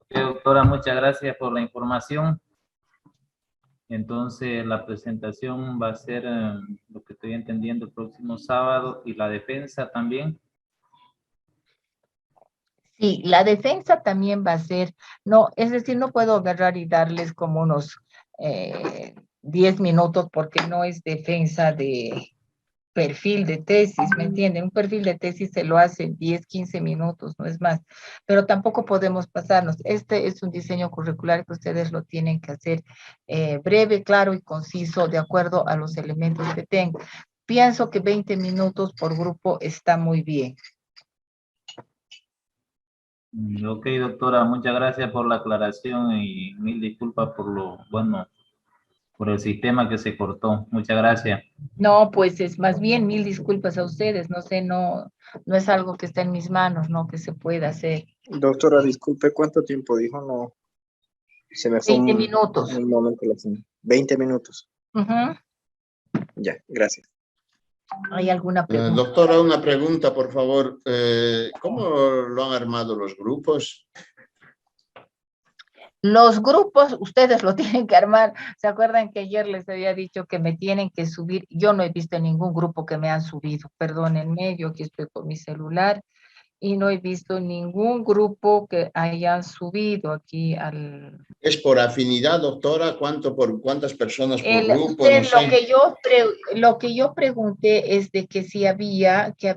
Doctora, muchas gracias por la información. Entonces, la presentación va a ser, lo que estoy entendiendo, el próximo sábado, y la defensa también. Sí, la defensa también va a ser, no, es decir, no puedo agarrar y darles como unos 10 minutos porque no es defensa de perfil de tesis, ¿me entienden? Un perfil de tesis se lo hace en 10, 15 minutos, no es más, pero tampoco podemos pasarnos. Este es un diseño curricular que ustedes lo tienen que hacer breve, claro y conciso, de acuerdo a los elementos que tengan. Pienso que 20 minutos por grupo está muy bien. Ok, doctora, muchas gracias por la aclaración y mil disculpas por por el sistema que se cortó. Muchas gracias. No, pues es más bien 1000 disculpas a ustedes, no sé, no es algo que está en mis manos, no que se pueda hacer. Doctora, disculpe, ¿cuánto tiempo dijo? No, se me fue 20 minutos. un momento la señal. 20 minutos. Uh-huh. Ya, gracias. ¿Hay alguna pregunta? Doctora, una pregunta, por favor. ¿Cómo lo han armado los grupos? Los grupos, ustedes lo tienen que armar. ¿Se acuerdan que ayer les había dicho que me tienen que subir? Yo no he visto ningún grupo que me han subido. Perdónenme, yo aquí estoy con mi celular y no he visto ningún grupo que hayan subido aquí al... ¿Es por afinidad, doctora? ¿Cuántas personas por grupo? Usted, No sé. lo que yo pregunté es de que si había si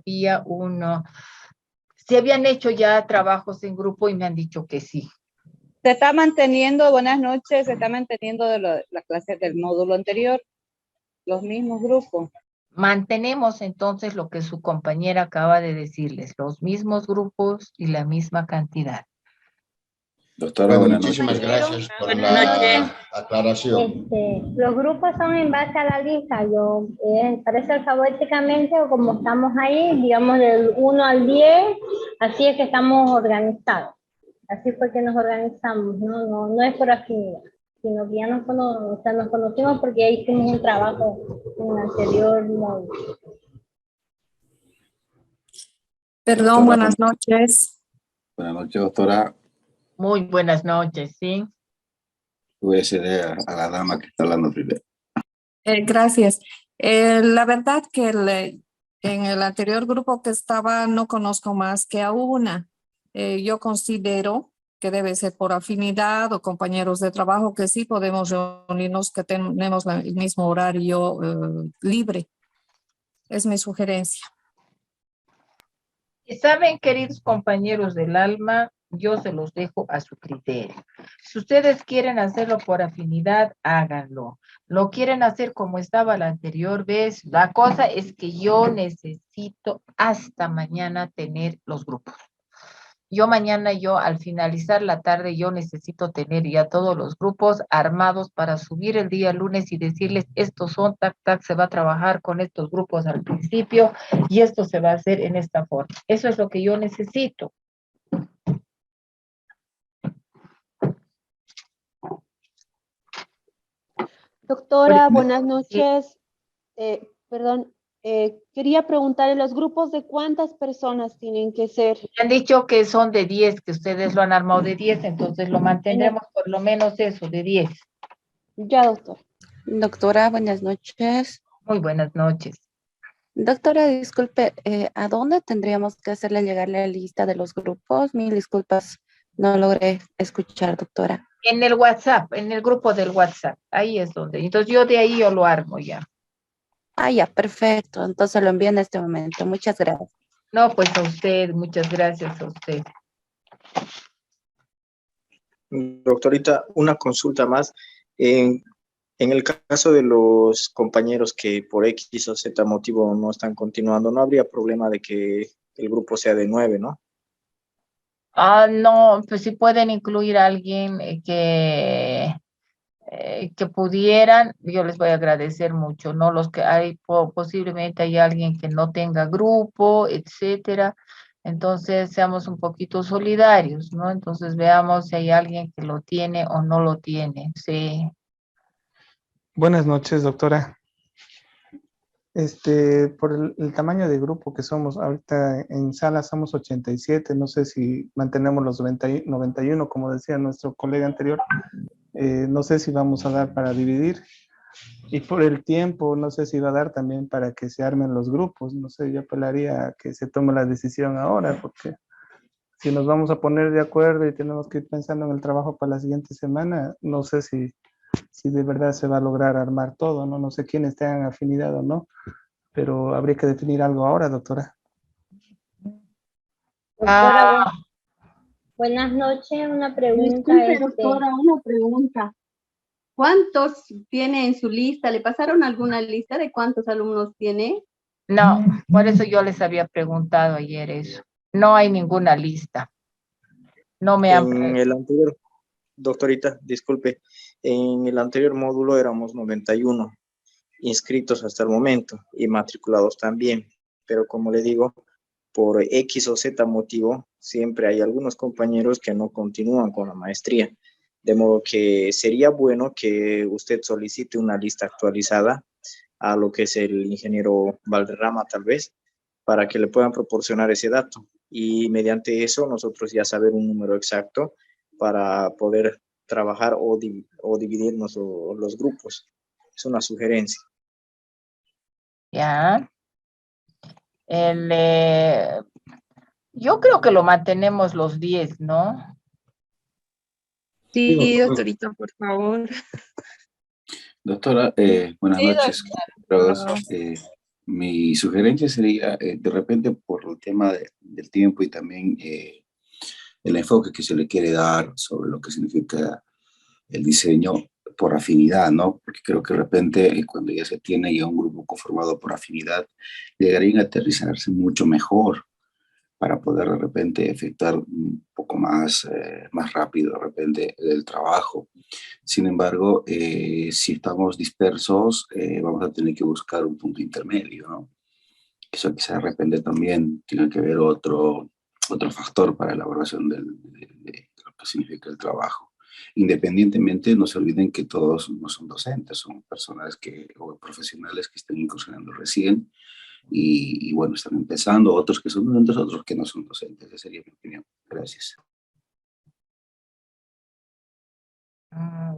habían hecho ya trabajos en grupo y me han dicho que sí. Se está manteniendo, buenas noches, se está manteniendo de la clase del módulo anterior, los mismos grupos. Mantenemos entonces lo que su compañera acaba de decirles, los mismos grupos y la misma cantidad. Doctora, buenas muchísimas noches. gracias por la aclaración. Los grupos son en base a la lista, parece alfabéticamente o como estamos ahí, digamos del 1 al 10, así es que estamos organizados. Así fue que nos organizamos, no es por afinidad, sino que ya nos conocimos porque ya hicimos un trabajo en el anterior módulo. Perdón, buenas noches. Buenas noches, doctora. Muy buenas noches, ¿sí? Voy a ceder a la dama que está hablando primero. Gracias. La verdad que en el anterior grupo que estaba no conozco más que a una. Yo considero que debe ser por afinidad o compañeros de trabajo que sí podemos reunirnos, que tenemos el mismo horario libre. Es mi sugerencia. Y saben, queridos compañeros del alma, yo se los dejo a su criterio. Si ustedes quieren hacerlo por afinidad, háganlo. Lo quieren hacer como estaba la anterior vez. La cosa es que yo necesito hasta mañana tener los grupos. Mañana al finalizar la tarde, yo necesito tener ya todos los grupos armados para subir el día lunes y decirles, estos son, tac, se va a trabajar con estos grupos al principio y esto se va a hacer en esta forma. Eso es lo que yo necesito. Doctora, buenas noches. Quería preguntarle, ¿los grupos de cuántas personas tienen que ser? Me han dicho que son de 10, que ustedes lo han armado de 10, entonces lo mantendremos por lo menos eso, de 10. Ya, doctor. Doctora, buenas noches. Muy buenas noches. Doctora, disculpe, ¿a dónde tendríamos que hacerle llegar la lista de los grupos? Mil disculpas, No logré escuchar, doctora. En el WhatsApp, en el grupo del WhatsApp. Ahí es donde. Entonces yo de ahí yo lo armo ya. Ah, ya, perfecto. Entonces lo envío en este momento. Muchas gracias. No, pues a usted, muchas gracias a usted. Doctorita, una consulta más. En el caso de los compañeros que por X o Z motivo no están continuando, no habría problema de que el grupo sea de 9, ¿no? No, pues si pueden incluir a alguien que pudieran, yo les voy a agradecer mucho, ¿no? Los que hay, posiblemente hay alguien que no tenga grupo, etcétera. Entonces, seamos un poquito solidarios, ¿no? Entonces, veamos si hay alguien que lo tiene o no lo tiene. Sí. Buenas noches, doctora. Por el tamaño de grupo que somos, ahorita en sala somos 87, no sé si mantenemos los 91, como decía nuestro colega anterior, no sé si vamos a dar para dividir, y por el tiempo, no sé si va a dar también para que se armen los grupos, no sé, yo apelaría a que se tome la decisión ahora, porque si nos vamos a poner de acuerdo y tenemos que ir pensando en el trabajo para la siguiente semana, no sé si de verdad se va a lograr armar todo, ¿no? No sé quiénes tengan afinidad o no, pero habría que definir algo ahora, doctora. Doctora, buenas noches. Una pregunta. Disculpe, doctora, una pregunta. ¿Cuántos tiene en su lista? ¿Le pasaron alguna lista de cuántos alumnos tiene? No, por eso yo les había preguntado ayer eso. No hay ninguna lista. No me han En el anterior, doctorita, disculpe, en el anterior módulo éramos 91 inscritos hasta el momento y matriculados también, pero como le digo, por X o Z motivo, siempre hay algunos compañeros que no continúan con la maestría, de modo que sería bueno que usted solicite una lista actualizada a lo que es el ingeniero Valderrama tal vez, para que le puedan proporcionar ese dato y mediante eso nosotros ya saber un número exacto para poder trabajar o dividirnos los grupos. Es una sugerencia. Ya. Yo creo que lo mantenemos los 10, ¿no? Sí, doctorita, por favor. Doctora, buenas noches. Mi sugerencia sería, de repente, por el tema del tiempo y también el enfoque que se le quiere dar sobre lo que significa el diseño por afinidad, ¿no? Porque creo que de repente, cuando ya se tiene ya un grupo conformado por afinidad, llegarían a aterrizarse mucho mejor para poder de repente efectuar un poco más, más rápido de repente el trabajo. Sin embargo, si estamos dispersos, vamos a tener que buscar un punto intermedio, ¿no? Eso quizá de repente también tiene que ver otro factor para la elaboración de lo que significa el trabajo. Independientemente, no se olviden que todos no son docentes, son personas o profesionales que están incursionando recién y bueno, están empezando, otros que son docentes, otros que no son docentes. Esa sería mi opinión. Gracias.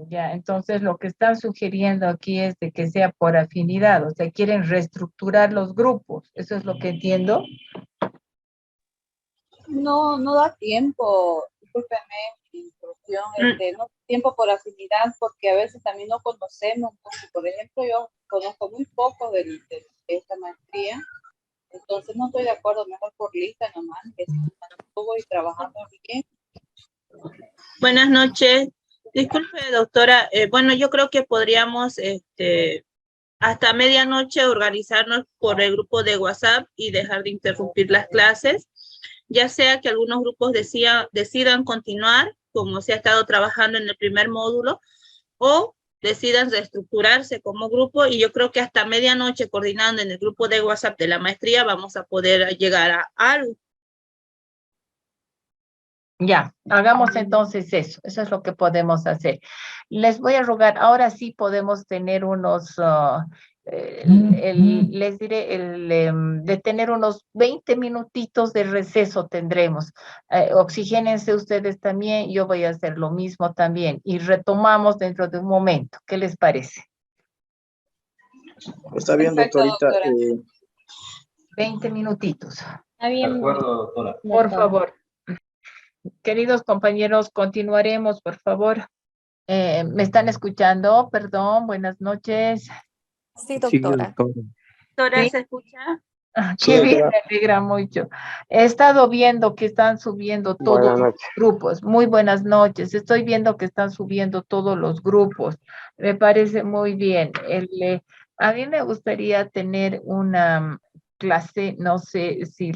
Ya, entonces lo que están sugiriendo aquí es de que sea por afinidad, o sea, quieren reestructurar los grupos. ¿Eso es lo que entiendo? No, no da tiempo, discúlpeme mi instrucción, no da tiempo por afinidad porque a veces también no conocemos, porque, por ejemplo, yo conozco muy poco de esta maestría, entonces no estoy de acuerdo, mejor por lista nomás, que si mantuvo y trabajando bien. Buenas noches. Disculpe, doctora. Bueno, yo creo que podríamos hasta medianoche organizarnos por el grupo de WhatsApp y dejar de interrumpir las clases, ya sea que algunos grupos decidan continuar, como se ha estado trabajando en el primer módulo, o decidan reestructurarse como grupo, y yo creo que hasta medianoche, coordinando en el grupo de WhatsApp de la maestría, vamos a poder llegar a algo. Ya, hagamos entonces eso. Eso es lo que podemos hacer. Les voy a rogar, ahora sí podemos tener unos, les diré, de tener unos 20 minutitos de receso tendremos. Oxigénense ustedes también, yo voy a hacer lo mismo también y retomamos dentro de un momento. ¿Qué les parece? Está bien, doctorita. 20 minutitos. Está bien. De acuerdo, doctora. Por favor. Queridos compañeros, continuaremos, por favor. ¿Me están escuchando? Perdón, buenas noches. Sí, doctora. Doctora, ¿Sí? ¿se escucha? Qué bien, me alegra mucho. He estado viendo que están subiendo todos los grupos. Muy buenas noches. Estoy viendo que están subiendo todos los grupos. Me parece muy bien. A mí me gustaría tener una clase, no sé si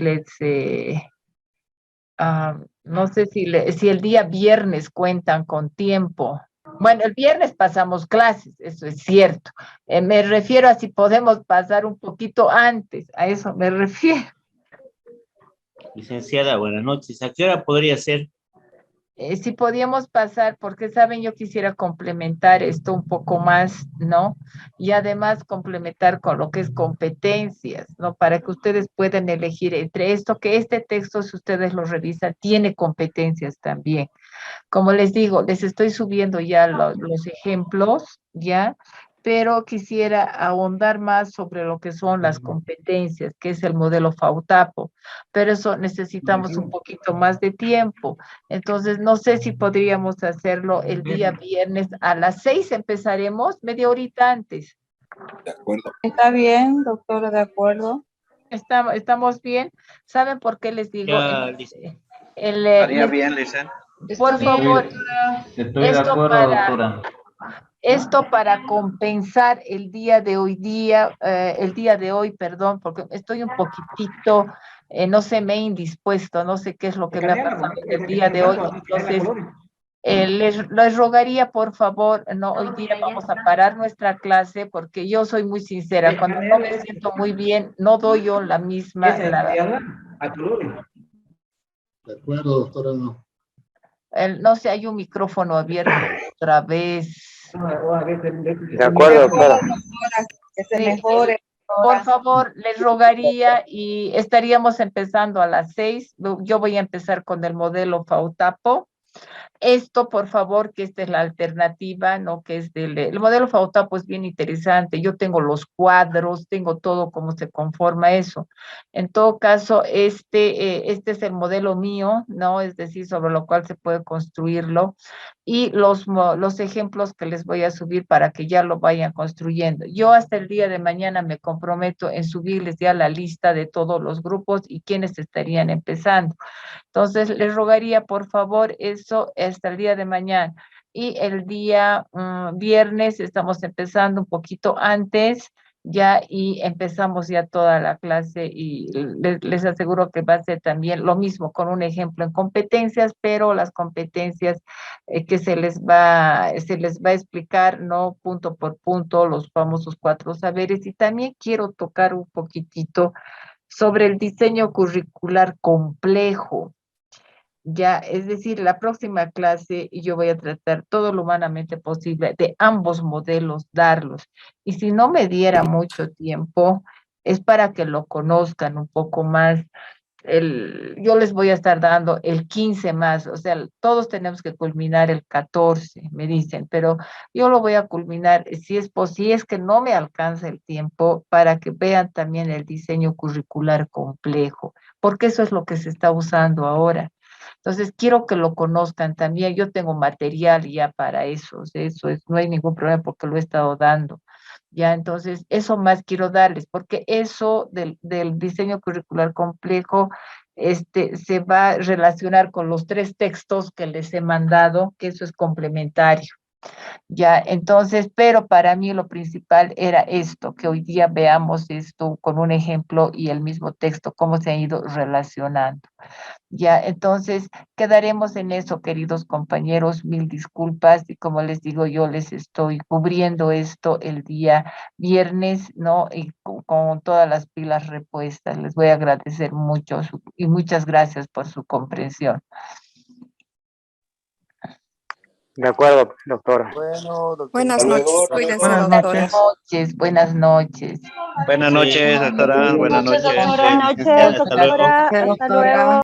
no sé si el día viernes cuentan con tiempo. Bueno, el viernes pasamos clases, eso es cierto. Me refiero a si podemos pasar un poquito antes, a eso me refiero. Licenciada, buenas noches. ¿A qué hora podría ser? Si podíamos pasar, porque saben, yo quisiera complementar esto un poco más, ¿no? Y además complementar con lo que es competencias, ¿no? Para que ustedes puedan elegir entre esto, que este texto, si ustedes lo revisan, tiene competencias también. Como les digo, les estoy subiendo ya los ejemplos, ¿ya? Pero quisiera ahondar más sobre lo que son las competencias, que es el modelo FAUTAPO, pero eso necesitamos un poquito más de tiempo. Entonces, no sé si podríamos hacerlo el día viernes a las 6, empezaremos media horita antes. De acuerdo. Está bien, doctora, de acuerdo. ¿Estamos bien? ¿Saben por qué les digo? Estaría bien, Lisa. Por favor, Estoy de acuerdo, doctora. Esto para compensar el día de hoy, perdón, porque estoy un poquitito, no sé, me he indispuesto, no sé qué es lo que me ha pasado el día de hoy. Entonces, les rogaría, por favor, no, hoy día vamos a parar nuestra clase, porque yo soy muy sincera, cuando no me siento muy bien, no doy yo la misma. De acuerdo, doctora, no. No sé, hay un micrófono abierto otra vez. De acuerdo, doctora. Que se mejore. Por favor, les rogaría y estaríamos empezando a las 6. Yo voy a empezar con el modelo FAUTAPO. Esto, por favor, que esta es la alternativa, ¿no? Que es el modelo FAUTAPO es bien interesante. Yo tengo los cuadros, tengo todo cómo se conforma eso. En todo caso, este es el modelo mío, ¿no? Es decir, sobre lo cual se puede construirlo. Y los ejemplos que les voy a subir para que ya lo vayan construyendo. Yo hasta el día de mañana me comprometo en subirles ya la lista de todos los grupos y quienes estarían empezando. Entonces, les rogaría, por favor, eso hasta el día de mañana. Y el día viernes estamos empezando un poquito antes ya y empezamos ya toda la clase y les aseguro que va a ser también lo mismo con un ejemplo en competencias, pero las competencias que se les va a explicar, ¿no? Punto por punto, los famosos 4 saberes. Y también quiero tocar un poquitito sobre el diseño curricular complejo. Ya, es decir, la próxima clase yo voy a tratar todo lo humanamente posible de ambos modelos, darlos. Y si no me diera mucho tiempo, es para que lo conozcan un poco más. Yo les voy a estar dando el 15 más, o sea, todos tenemos que culminar el 14, me dicen, pero yo lo voy a culminar, si es que no me alcanza el tiempo, para que vean también el diseño curricular complejo, porque eso es lo que se está usando ahora. Entonces, quiero que lo conozcan también. Yo tengo material ya para eso, o sea, no hay ningún problema porque lo he estado dando. Ya, entonces, eso más quiero darles, porque eso del diseño curricular complejo se va a relacionar con los 3 textos que les he mandado, que eso es complementario. Ya, entonces, pero para mí lo principal era esto, que hoy día veamos esto con un ejemplo y el mismo texto, cómo se han ido relacionando. Ya, entonces quedaremos en eso, queridos compañeros, mil disculpas y como les digo, yo les estoy cubriendo esto el día viernes, ¿no? Y con todas las pilas repuestas. Les voy a agradecer mucho y muchas gracias por su comprensión. De acuerdo, doctora. Bueno, doctor. Buenas noches, cuídense, Buenas doctora. noches, buenas noches. Buenas noches, doctora. Buenas noches. Buenas noches, Hasta luego. doctora. Hasta luego.